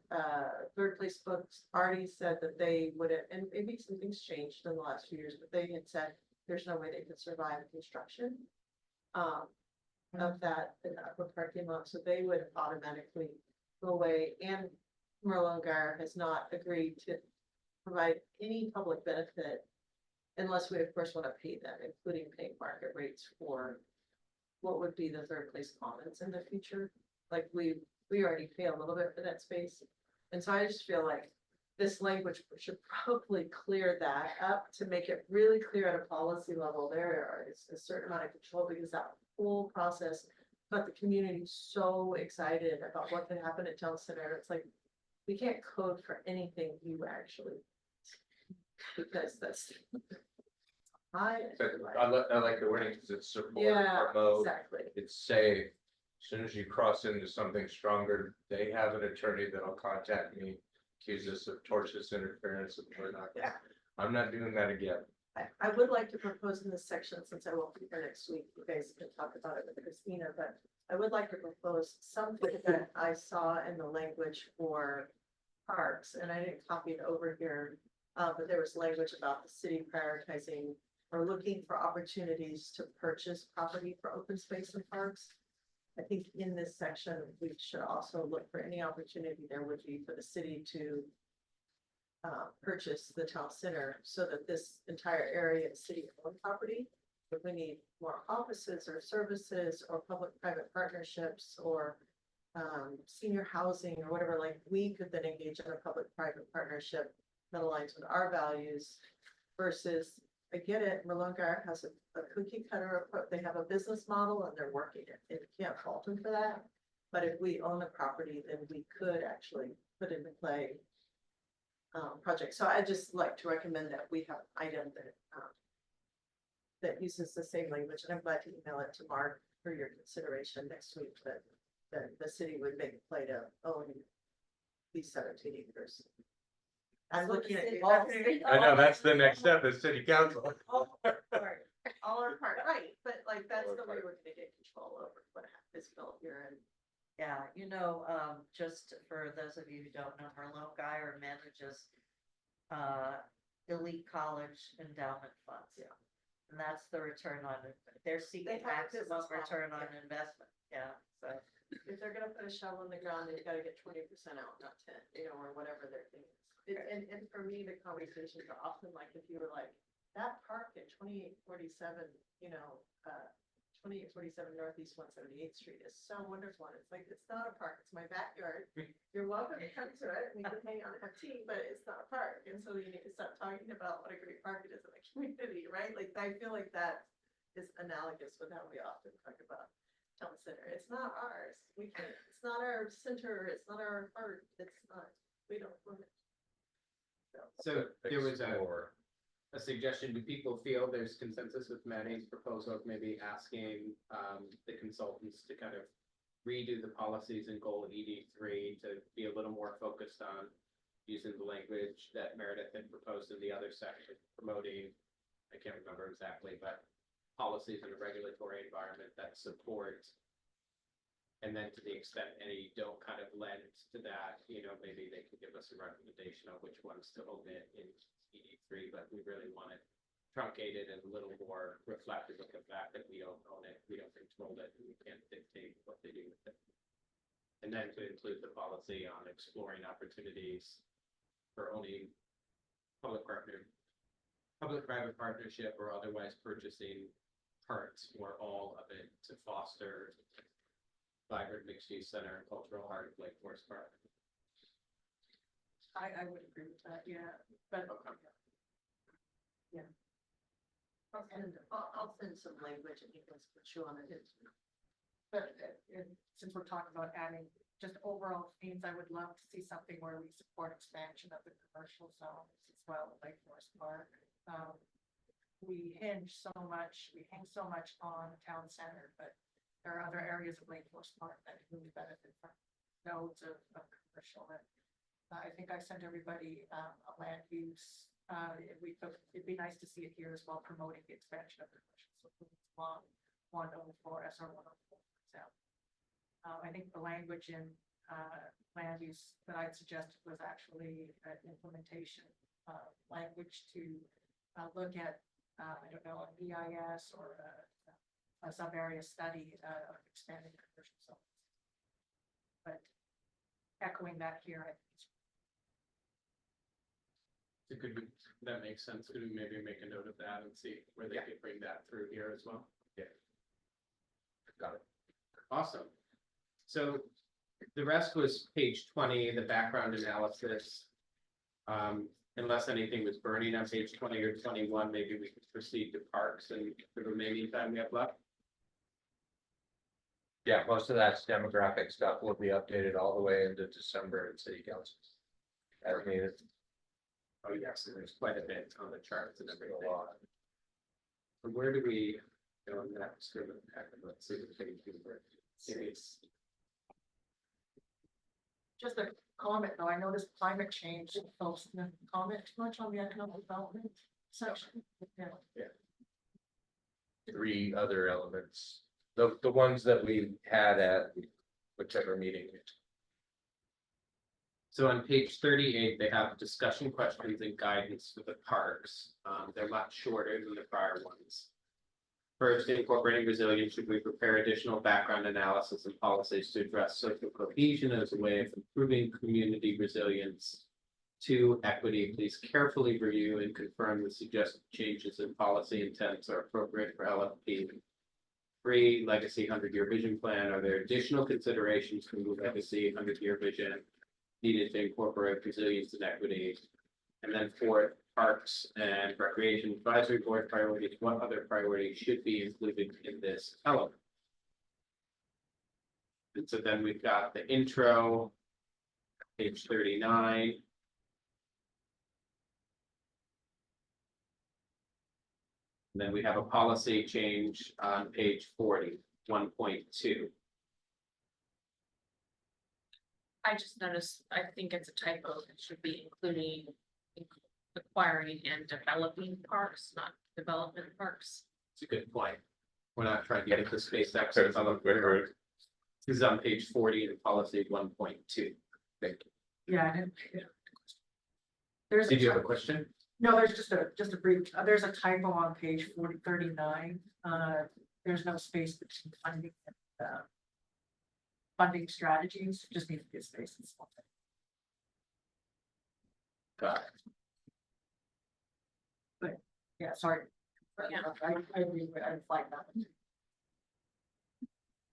Third Place Books already said that they would, and maybe some things changed in the last few years, but they had said there's no way they could survive construction. Of that in the upper parking lot, so they would automatically go away, and Merlot Gar has not agreed to provide any public benefit unless we of course want to pay them, including paying market rates for what would be the Third Place Commons in the future. Like we already pay a little bit for that space. And so I just feel like this language should probably clear that up to make it really clear at a policy level. There is a certain amount of control, because that whole process got the community so excited about what could happen at town center. It's like, we can't code for anything you actually, because that's. I like the wording because it's support, Yeah, promote, exactly. it's safe. As soon as you cross into something stronger, they have an attorney that'll contact me, accuse us of tortious interference, and we're not. Yeah. I'm not doing that again. I would like to propose in this section, since I won't be here next week, you guys can talk about it with Christina, but I would like to propose something that I saw in the language for parks, and I didn't copy it over here. But there was language about the city prioritizing or looking for opportunities to purchase property for open space and parks. I think in this section, we should also look for any opportunity there would be for the city to purchase the town center, so that this entire area is city-owned property. If we need more offices or services or public-private partnerships or senior housing or whatever, like we could then engage in a public-private partnership that aligns with our values versus, I get it, Merlongar has a cookie cutter approach. They have a business model and they're working it. And you can't fault them for that. But if we own the property, then we could actually put into play projects. So I just like to recommend that we have an item that uses the same language, and I'm glad to email it to Mark for your consideration next week, that the city would make a play to own these 17 acres. I'm So the looking at city- you. I know, that's the next step is city council. All or part, right, but like, that's the way we're gonna get control over what is built here, and Yeah, just for those of you who don't know, Merlot Geyer manages elite college endowment funds. Yeah. And that's the return on, they're seeking have a maximum business model, return on yeah. investment, yeah, so. if they're gonna put a shovel in the ground, they've gotta get 20% out, not 10, or whatever their thing is. And for me, the conversations are often like, if you were like, that park at 2847, 2847 Northeast 178th Street is so wonderful, and it's like, it's not a park, it's my backyard. You're welcome to come to it, we can hang out and have tea, but it's not a park, and so you need to stop talking about what a great park it is in the community, right? Like, I feel like that is analogous with how we often talk about town center. It's not ours, we can't, it's not our center, it's not our heart, it's not, we don't own it. So there was a suggestion. Do people feel there's consensus with Manny's proposal of maybe asking the consultants to kind of redo the policies in goal ED3 to be a little more focused on using the language that Meredith had proposed in the other section, promoting, I can't remember exactly, but policies in a regulatory environment that support And then to the extent any don't kind of lend to that, you know, maybe they can give us a recommendation on which ones to omit in ED3, but we really want it truncated and a little more reflective of the fact that we don't own it, we don't control it, and we can't dictate what they do with it. And then to include the policy on exploring opportunities for owning public-private partnership or otherwise purchasing parts or all of it to foster vibrant mixed-use center and cultural heart of Lake Forest Park. I would agree with that, yeah, but. Yeah. I'll send some language and you guys put you on it. But since we're talking about adding just overall themes, I would love to see something where we support expansion of the commercial zones as well, like Forest Park. We hang so much on town center, but there are other areas of Lake Forest Park that really benefit from nodes of commercial. And I think I sent everybody a land use. It'd be nice to see it here as well, promoting the expansion of commercial. So along 104 SR 104, for example. I think the language in land use that I'd suggested was actually an implementation language to look at, I don't know, an EIS or a sub-area study of expanding commercial zones. But echoing that here, I think That makes sense. Could we maybe make a note of that and see where they could bring that through here as well? Yeah. Got it. Awesome. So the rest was page 20, the background analysis. Unless anything was burning on page 20 or 21, maybe we could proceed to parks and the remaining time we have left. Yeah, most of that demographic stuff will be updated all the way into December in city councils. As needed. Oh, yes, there's quite a bit on the charts and everything. So where do we go next? Let's see the page. It's just a comment though. I noticed climate change folks didn't comment too much on the economic development section. Yeah. 3 other elements, the ones that we had at whichever meeting. So on page 38, they have discussion questions and guidance for the parks. They're much shorter than the prior ones. First, incorporating resilience, should we prepare additional background analysis and policies to address social cohesion as a way of improving community resilience? 2, equity, please carefully review and confirm the suggested changes in policy intents are appropriate for LFP. 3, legacy 100-year vision plan. Are there additional considerations from the legacy 100-year vision needed to incorporate resilience and equity? And then 4, parks and recreation advisory board priorities. What other priorities should be included in this element? And so then we've got the intro, page 39. And then we have a policy change on page 40, 1.2. I just noticed, I think it's a typo, it should be including acquiring and developing parks, not development parks. It's a good point. We're not trying to get into SpaceX. This is on page 40 in policy 1.2. Thank you. Yeah. And there's Did you have a question? no, there's just a brief, there's a typo on page 39. There's no space between funding and funding strategies, just needs to be a space in small. Got it. Yeah, sorry. Yeah. I agree with, I flagged that.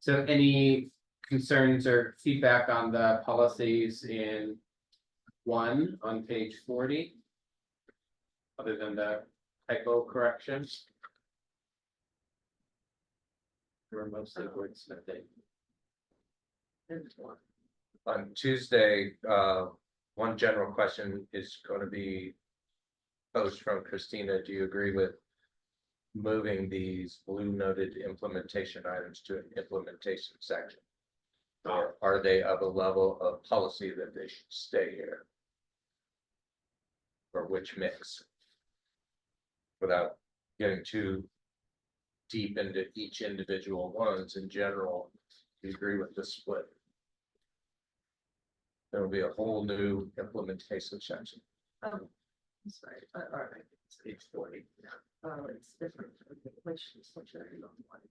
So any concerns or feedback on the policies in 1 on page 40? Other than the typo corrections? We're mostly wordsmithing. On Tuesday, one general question is going to be posed from Christina. Do you agree with moving these blue noted implementation items to an implementation section? Or are they of a level of policy that they should stay here? Or which mix? Without getting too deep into each individual ones, in general, We agree with the split. There will be a whole new implementation section. I'm sorry, all right, It's page 40. it's different, which I don't want.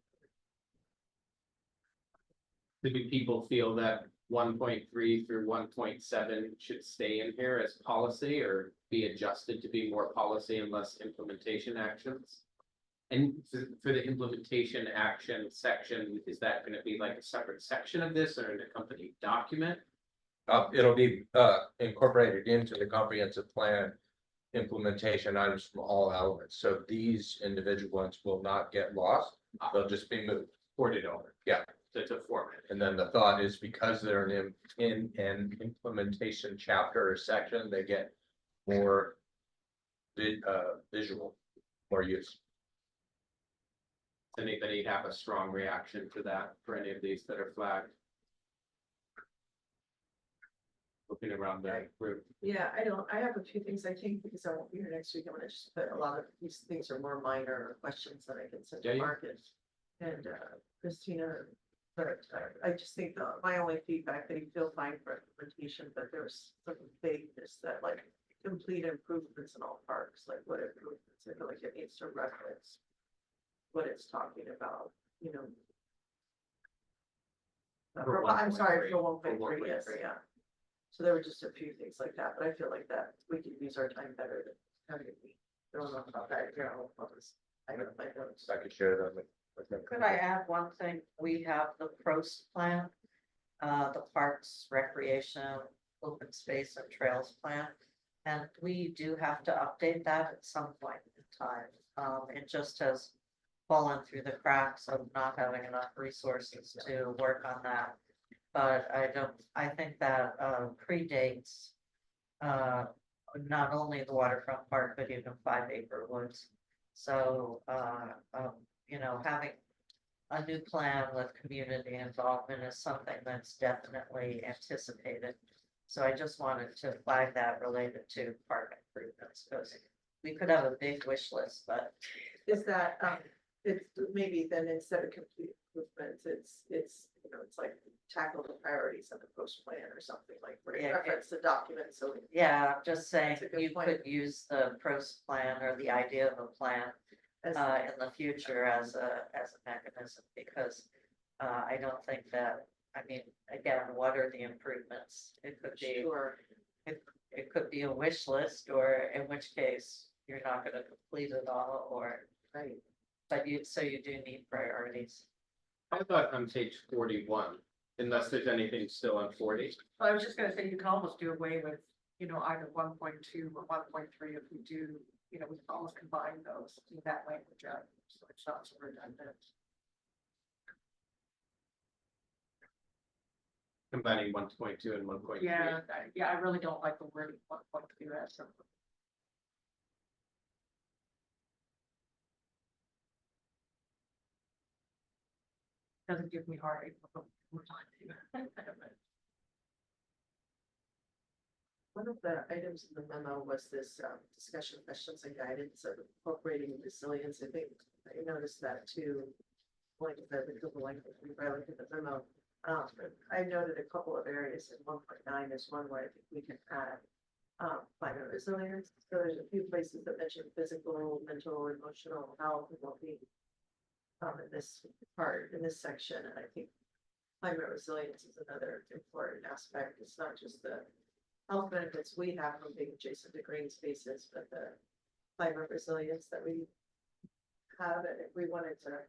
Do people feel that 1.3 through 1.7 should stay in here as policy or be adjusted to be more policy and less implementation actions? And for the implementation action section, is that gonna be like a separate section of this or an accompanying document? It'll be incorporated into the comprehensive plan implementation items from all elements. So these individual ones will not get lost. They'll just be moved. Ported over? Yeah. To format. And then the thought is because they're in an implementation chapter or section, they get more visual, more use. Does anybody have a strong reaction to that for any of these that are flagged? Looking around the group. Yeah, I have a few things, I think, because I won't be here next week, I'm gonna just put a lot of these things are more minor questions that I can send Yeah, to yeah. Marcus. And Christina, but I just think my only feedback, they feel fine for implementation, but there's some vagueness that like complete improvements in all parks, like what improvements, I feel like it needs to reference what it's talking about, you know. For I'm sorry, 1.3, for 1.3, for yes, 1.3. yeah. So there were just a few things like that, but I feel like that we could use our time better than having to be throwing off about that, you know, I don't know. So I could share them with them. Could I add one thing? We have the PROS plan, the Parks, Recreation, Open Space and Trails plan. And we do have to update that at some point in time. It just has fallen through the cracks of not having enough resources to work on that. But I think that predates not only the waterfront park, but even 5 Acre Woods. So, you know, having a new plan with community involvement is something that's definitely anticipated. So I just wanted to flag that related to park improvements, because we could have a big wish list, but Is that, it's maybe then instead of complete improvements, it's, you know, it's like tackle the priorities of the post plan or something like where you Yeah, reference the document, so. yeah, I'm just saying, That's a good you point. could use the PROS plan or the idea of a plan as- in the future as a mechanism, because I don't think that, I mean, again, what are the improvements? It could be, Sure, it could be a wish list, or in which case you're not gonna complete it all, or, right. but so you do need priorities. How about on page 41, unless there's anything still on 40? I was just gonna say, you can almost do away with, you know, either 1.2 or 1.3 if we do, you know, we can almost combine those in that language out, so it's not so redundant. Combining 1.2 and 1.3. Yeah, I really don't like the word 1.2 as something. Doesn't give me heartache. We're talking. One of the items in the memo was this discussion questions and guidance of incorporating resilience. I think I noticed that too. Like the Google language, we looked at the memo. I noted a couple of areas in 1.9 is one where I think we can add climate resilience. So there's a few places that mention physical, mental, emotional health and well-being. In this part, in this section, and I think climate resilience is another important aspect. It's not just the health benefits we have from being adjacent to green spaces, but the climate resilience that we have, and if we wanted to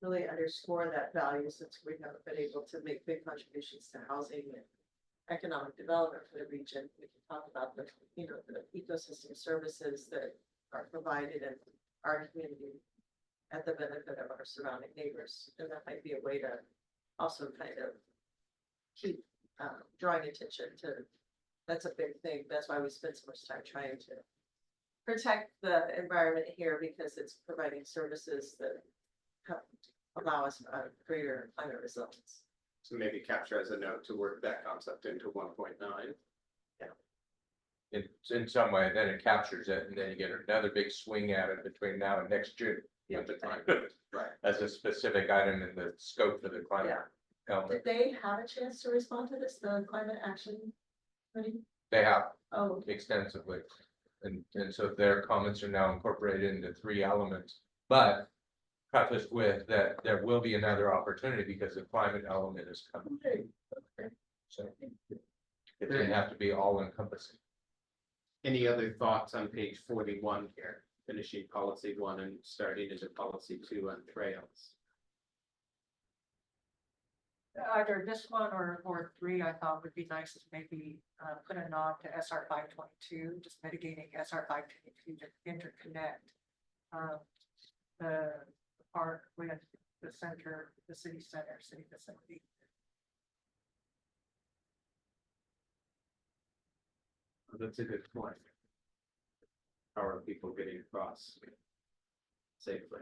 really underscore that value, since we haven't been able to make big contributions to housing and economic development for the region, we can talk about the, you know, the ecosystem services that are provided in our community at the benefit of our surrounding neighbors, and that might be a way to also kind of keep drawing attention to. That's a big thing. That's why we spend so much time trying to protect the environment here, because it's providing services that help allow us greater climate resilience. So maybe capture as a note to work that concept into 1.9. In some way, then it captures it, and then you get another big swing at it between now and next June. With the time. Right. As a specific item in the scope of the climate. Yeah. element. Did they have a chance to respond to this, the climate action? Committee? They have Oh, okay. extensively. And so their comments are now incorporated into 3 elements, but prefaced with that there will be another opportunity because the climate element is coming. So it didn't have to be all encompassing. Any other thoughts on page 41 here, finishing policy 1 and starting into policy 2 on trails? Either this one or 3, I thought would be nice to maybe put a nod to SR 522, just mitigating SR 522 to interconnect the park with the center, the city center, city facility. That's a good point. How are people getting across safely?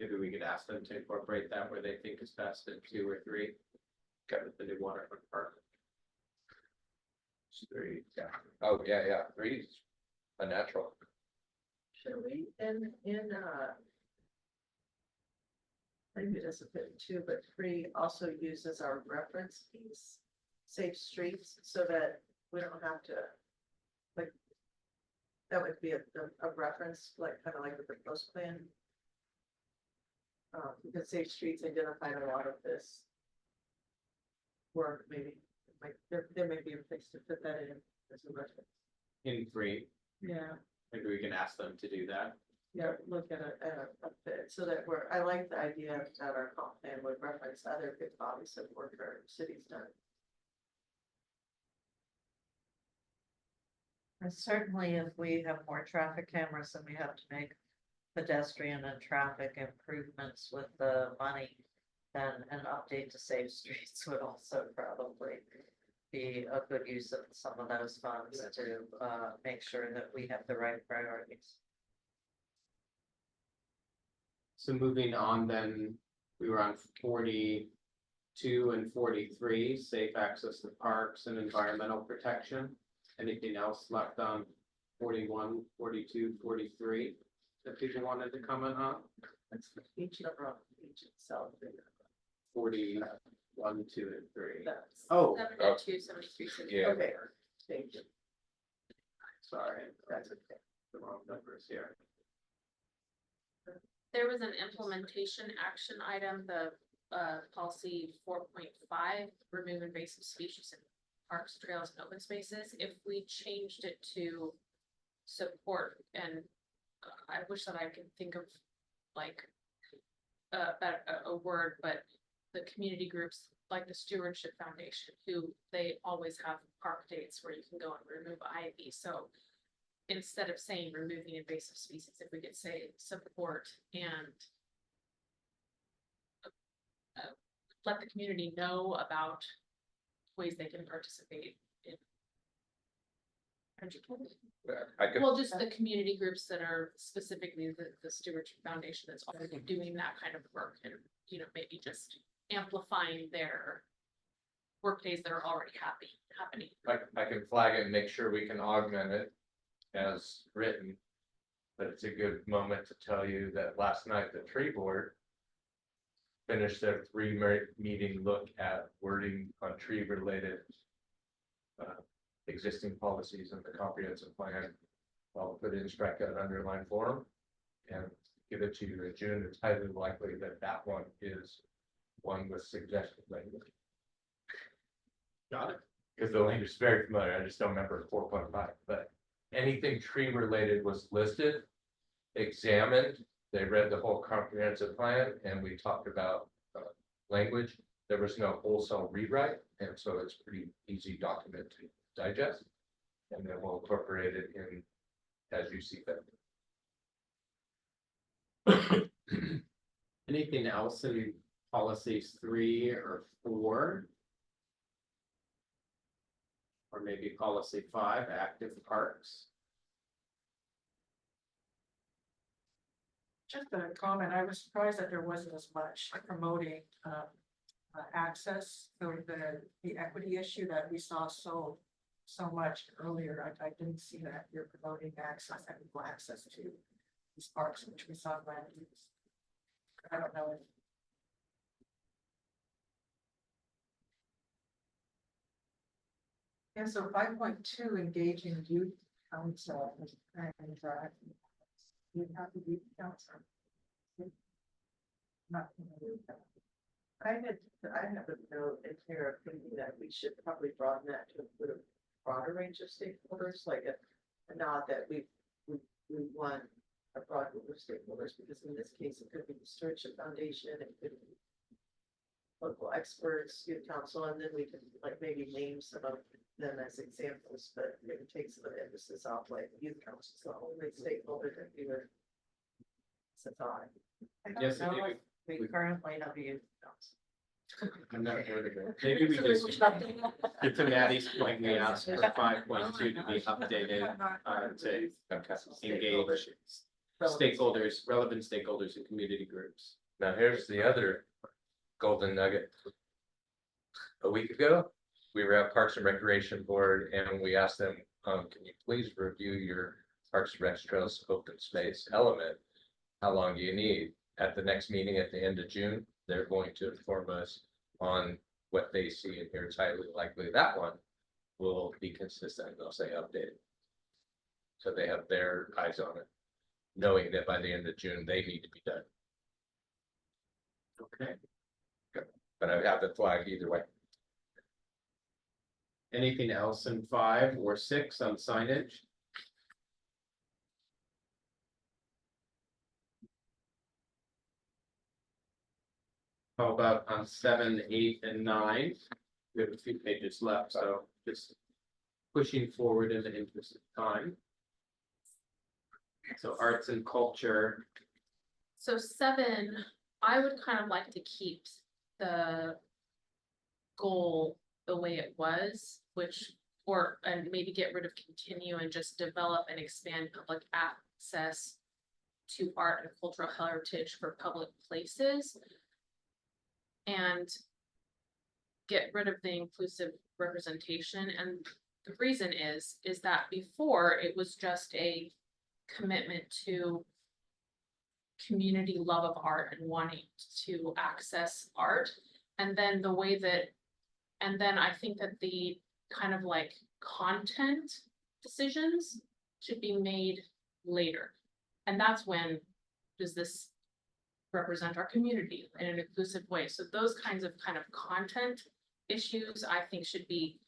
Maybe we could ask them to incorporate that where they think is best in 2 or 3. Got with the new waterfront park. 3, yeah. Oh, yeah, 3 is a natural. Should we, maybe it is a bit too, but 3 also uses our reference piece, safe streets, so that we don't have to, like, that would be a reference, like, kind of like with the post plan. Because safe streets identified a lot of this work, maybe, like, there may be a place to put that in as a reference. In 3, Yeah. maybe we can ask them to do that. Yeah, look at a bit, so that I like the idea that our comp plan would reference other good bodies of work our city's done. And certainly if we have more traffic cameras and we have to make pedestrian and traffic improvements with the money, then an update to Safe Streets would also probably be a good use of some of those funds to make sure that we have the right priorities. So moving on then, we were on 42 and 43, safe access to parks and environmental protection. Anything else left on 41, 42, 43 that people wanted to comment on? That's each number on each itself. 41, 2, and 3. That's, Oh, 72, 73, Yeah. okay, thank you. sorry, that's okay. The wrong numbers here. There was an implementation action item, the policy 4.5, remove invasive species in parks, trails, and open spaces. If we changed it to support, and I wish that I could think of like a word, but the community groups like the Stewardship Foundation, who they always have park dates where you can go and remove ivy. So instead of saying removing invasive species, if we could say support and let the community know about ways they can participate in. I could, Well, just the community groups that are specifically the Stewardship Foundation that's already doing that kind of work, and, you know, maybe just amplifying their work days that are already happening. I can flag it and make sure we can augment it as written. But it's a good moment to tell you that last night the tree board finished their 3-meeting look at wording on tree related existing policies in the comprehensive plan. I'll put it in strike out underline form and give it to you in June. It's highly likely that that one is one with suggested language. Got it. Because the language is very familiar, I just don't remember 4.5, but anything tree related was listed, examined, they read the whole comprehensive plan, and we talked about language. There was no wholesale rewrite, and so it's pretty easy document to digest, and then we'll incorporate it in as you see fit. Anything else in policies 3 or 4? Or maybe policy 5, active parks? Just a comment, I was surprised that there wasn't as much promoting access, the equity issue that we saw so much earlier. I didn't see that you're promoting access, equitable access to these parks, which we saw in land use. I don't know if Yeah, so 5.2, engaging youth council and you have the youth council. Not familiar with that. I have a note in here thinking that we should probably broaden that to include a broader range of stakeholders, like a nod that we want a broad group of stakeholders, because in this case, it could be the Stewardship Foundation, it could be local experts, youth council, and then we can like maybe name some of them as examples, but maybe take some of the emphasis off like youth council, so only stakeholder that we were. It's a thought. I don't Yes, know maybe if we currently have a youth council. I'm not heard of it. Maybe we just, to Maddie's point, we asked for 5.2 to be updated, to engage stakeholders, relevant stakeholders and community groups. Now, here's the other golden nugget. A week ago, we were at Parks and Recreation Board and we asked them, can you please review your Parks and Rec Trails open space element? How long do you need? At the next meeting at the end of June, they're going to inform us on what they see, and here it's highly likely that one will be consistent. They'll say updated. So they have their eyes on it, knowing that by the end of June, they need to be done. Okay. But I have the flag either way. Anything else in 5 or 6 on signage? How about on 7, 8, and 9? We have a few pages left, so just pushing forward in the interest of time. So arts and culture, So 7, I would kind of like to keep the goal the way it was, and maybe get rid of continue and just develop and expand public access to art and cultural heritage for public places. And get rid of the inclusive representation. And the reason is that before it was just a commitment to community love of art and wanting to access art. And then I think that the kind of like content decisions should be made later. And that's when does this represent our community in an inclusive way? So those kinds of content issues, I think, should be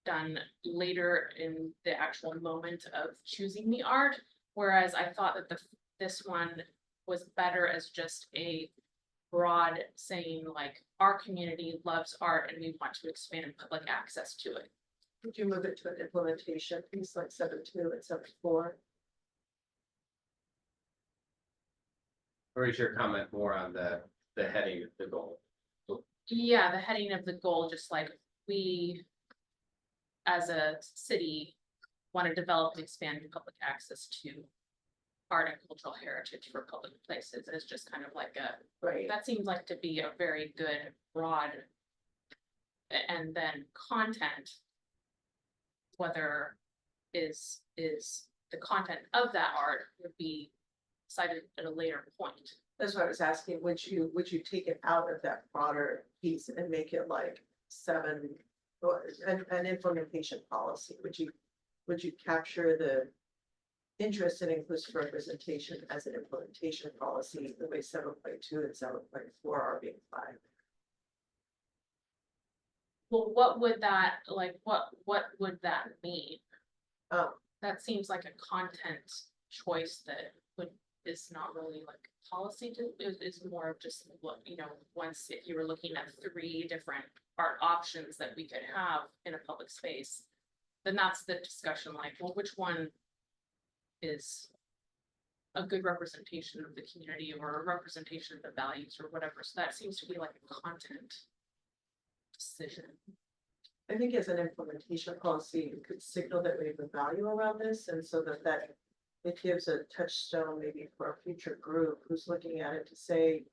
done later in the actual moment of choosing the art. Whereas I thought that this one was better as just a broad saying like our community loves art and we want to expand public access to it. Would you move it to an implementation piece like 7.2 and 7.4? or is your comment more on the heading of the goal? Yeah, the heading of the goal, just like we as a city want to develop and expand public access to art and cultural heritage for public places. It's just kind of like Right. that seems like to be a very good broad. And then content, whether is the content of that art would be cited at a later point. That's what I was asking, would you take it out of that broader piece and make it like 7, or an implementation policy? Would you capture the interest in inclusive representation as an implementation policy, the way 7.2 and 7.4 are being applied? Well, what would that, like, what would that mean? Oh, That seems like a content choice that is not really like policy is more of just what, once if you were looking at 3 different art options that we could have in a public space, then that's the discussion, like, well, which one is a good representation of the community or a representation of the values or whatever. So that seems to be like a content decision. I think as an implementation policy, it could signal that we have a value around this, and so that it gives a touchstone maybe for a future group who's looking at it to say,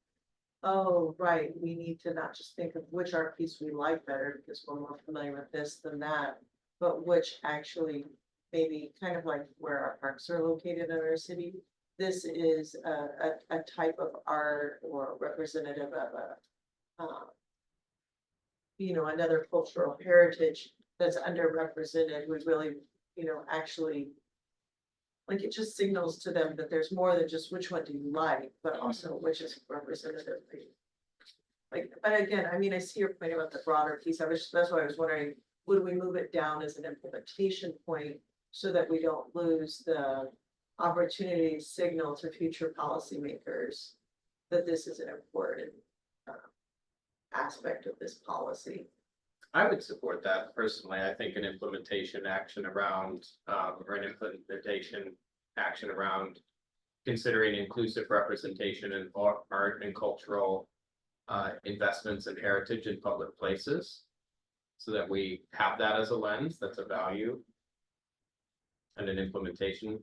oh, right, we need to not just think of which art piece we like better because we're more familiar with this than that, but which actually maybe kind of like where our parks are located in our city. This is a type of art or representative of another cultural heritage that's underrepresented would really, you know, actually. Like it just signals to them that there's more than just which one do you like, but also which is representative. Like, but again, I mean, I see your point about the broader piece. That's why I was wondering, would we move it down as an implementation point? So that we don't lose the opportunity to signal to future policymakers that this is an important aspect of this policy. I would support that personally. I think an implementation action around, or an implementation action around considering inclusive representation in art and cultural investments and heritage in public places. So that we have that as a lens, that's a value. And an implementation.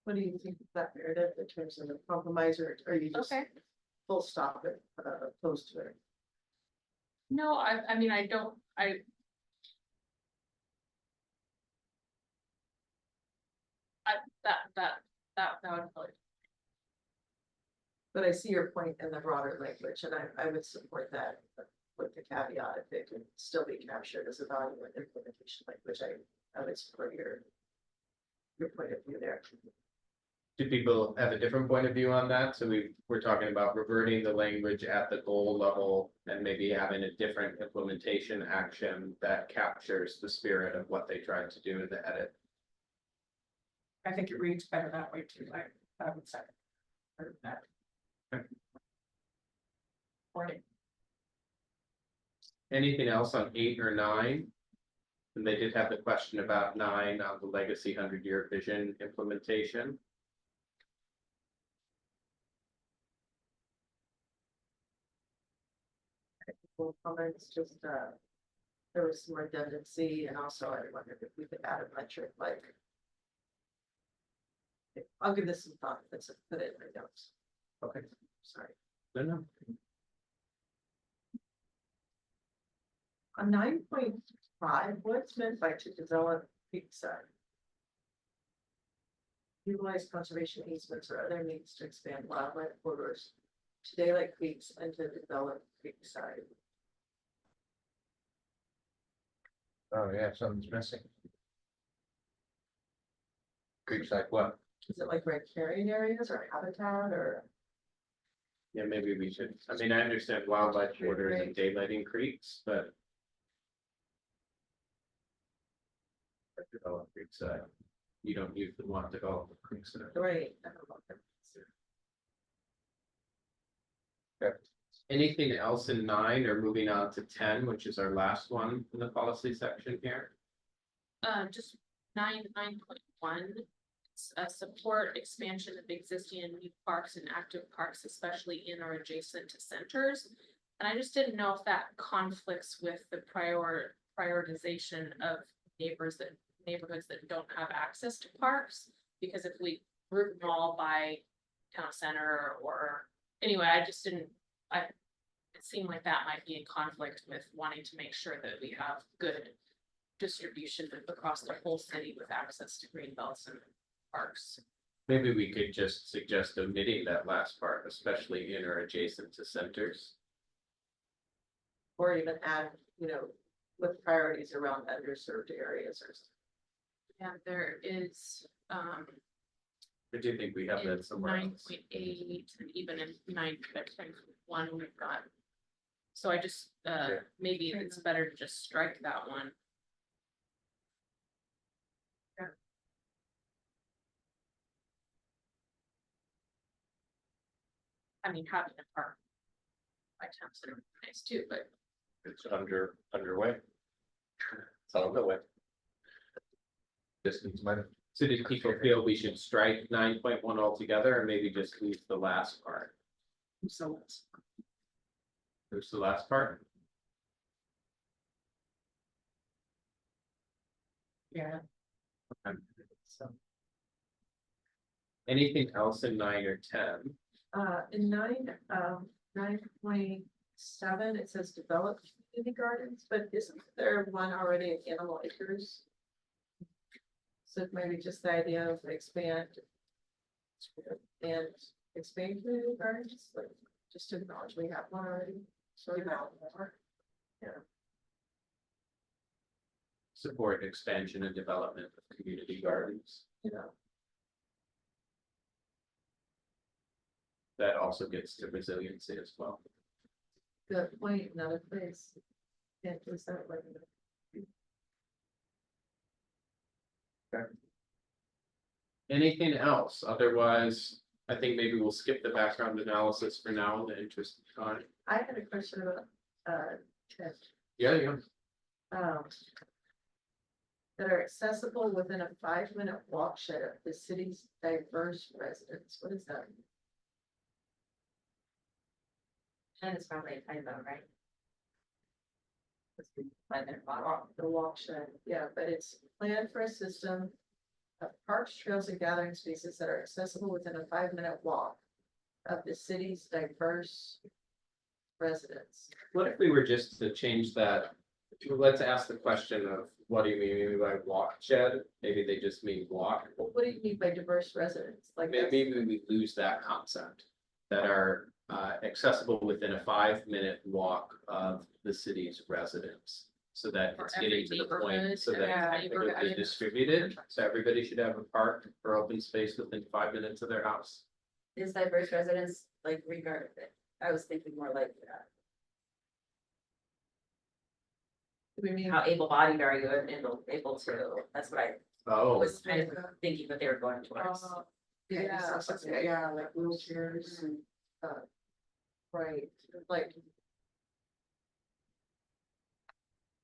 What do you think of that, Meredith, in terms of the compromise, or are you just Okay. full stop it, opposed to it? No, I mean, I don't, that would probably. But I see your point in the broader language, and I would support that with the caveat, if it can still be captured as a value in implementation language, I would support your point of view there. Do people have a different point of view on that? So we're talking about reverting the language at the goal level and maybe having a different implementation action that captures the spirit of what they tried to do in the edit. I think it reads better that way too, I would say. Or that. Morning. Anything else on 8 or 9? And they did have the question about 9 on the legacy 100-year vision implementation. Comments, just, there was some redundancy, and also I wondered if we could add a metric like. I'll give this some thought, let's put it in my notes. Okay. Sorry. No. On 9.5, what's meant by to develop Creekside? Utilize conservation easements or other means to expand wildlife corridors to daylight creeks and to develop Creekside. Oh, yeah, something's missing. Creeks like what? Is it like riparian areas or habitat or? Yeah, maybe we should, I mean, I understand wildlife borders and daylighting creeks, but. Develop creekside. You don't usually want to develop a creekside. Right. I don't know. Anything else in 9 or moving on to 10, which is our last one in the policy section here? Just 9.1. Support expansion of existing and new parks and active parks, especially in or adjacent to centers. And I just didn't know if that conflicts with the prioritization of neighborhoods that don't have access to parks. Because if we group them all by town center or, anyway, I just didn't, it seemed like that might be in conflict with wanting to make sure that we have good distribution across the whole city with access to green belts and parks. Maybe we could just suggest omitting that last part, especially in or adjacent to centers. Or even add, you know, with priorities around underserved areas or something. Yeah, there is, I do think we have that somewhere else. 9.8 and even in 9.1 we've got. So I just, maybe it's better to just strike that one. I mean, having a park by town center would be nice too, but It's underway. It's on the way. Distance matter. So do people feel we should strike 9.1 altogether, or maybe just leave the last part? So There's the last part. Yeah. Okay. So. Anything else in 9 or 10? In 9.7, it says develop community gardens, but isn't there one already in Animal Acres? So maybe just the idea of expand community gardens, like just to acknowledge we have one already. So develop more. Yeah. support expansion and development of community gardens. That also gets to resiliency as well. Good point, another place. Can't do that like. Anything else? Otherwise, I think maybe we'll skip the background analysis for now in the interest of time. I had a question about, Ted. Yeah. That are accessible within a 5-minute walk shed of the city's diverse residents. What is that? And it's probably a typo, right? The walk shed, yeah, but it's planned for a system of parks, trails, and gathering spaces that are accessible within a 5-minute walk of the city's diverse residents. What if we were just to change that? Let's ask the question of what do you mean by walk shed? Maybe they just mean walk. What do you mean by diverse residents? Like Maybe we lose that concept that are accessible within a 5-minute walk of the city's residents. So that For it's getting to the every point, neighborhood, so every that neighborhood. they're distributed, so everybody should have a park or open space within 5 minutes of their house. Is diverse residents like regard, I was thinking more like, we mean, how able-bodied are you and able to, that's what I Oh, was kind of thinking that they were going towards. yeah, okay, yeah, like wheelchairs and, right, like,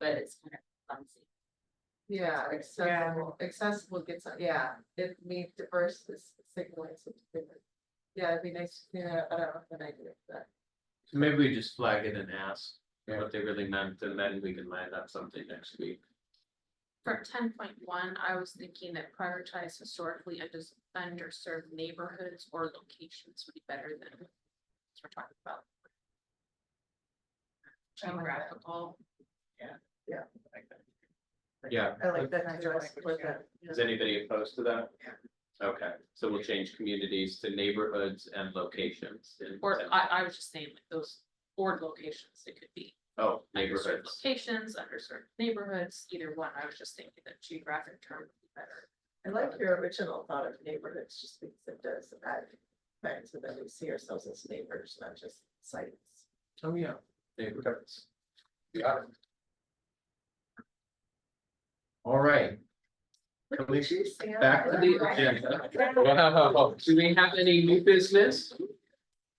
But it's kind of clumsy. yeah, accessible gets, yeah, it means diverse is signaling something different. Yeah, it'd be nice, yeah, I don't know what I do with that. so maybe we just flag it and ask what they really meant, and then we can land on something next week. For 10.1, I was thinking that prioritize historically underserved neighborhoods or locations would be better than what we're talking about. Geographical. Yeah, I like that, address with that. is anybody opposed to that? Okay, so we'll change communities to neighborhoods and locations. in Or 10. I was just saying like those board locations, it could be Oh, underserved neighborhoods. locations, underserved neighborhoods, either one. I was just thinking that geographic term would be better. I like your original thought of neighborhoods, just because it does add back so that we see ourselves as neighbors, not just sites. Oh, yeah, neighborhoods. Got it. All right. Coming back to the agenda. Wow. Do we have any new business?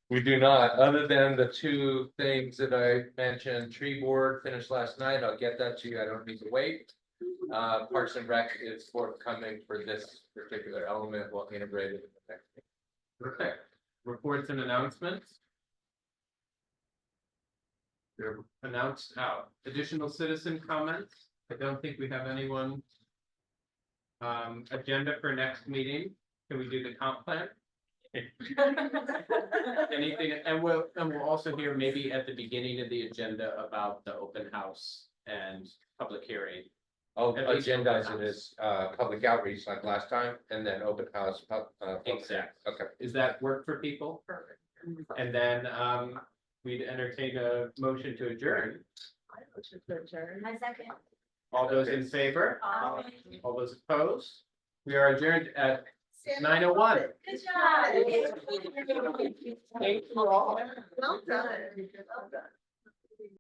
We do not, other than the two things that I mentioned, tree board finished last night, I'll get that to you, I don't need to wait. Parks and Rec is forthcoming for this particular element, we'll integrate it in the next. Okay, reports and announcements. They're announced out. Additional citizen comments? I don't think we have anyone. Agenda for next meeting, can we do the comp plan? Anything, and we'll also hear maybe at the beginning of the agenda about the open house and public hearing. I'll At least agendize open it as public outreach like last time, and then open house. Exactly. Okay. Does that work for people? Perfect. And then we'd entertain a motion to adjourn. I would just adjourn. My second. All those in favor? Aye. All those opposed? We are adjourned at 9:01. Good job. Thank you all. Well done. Well done.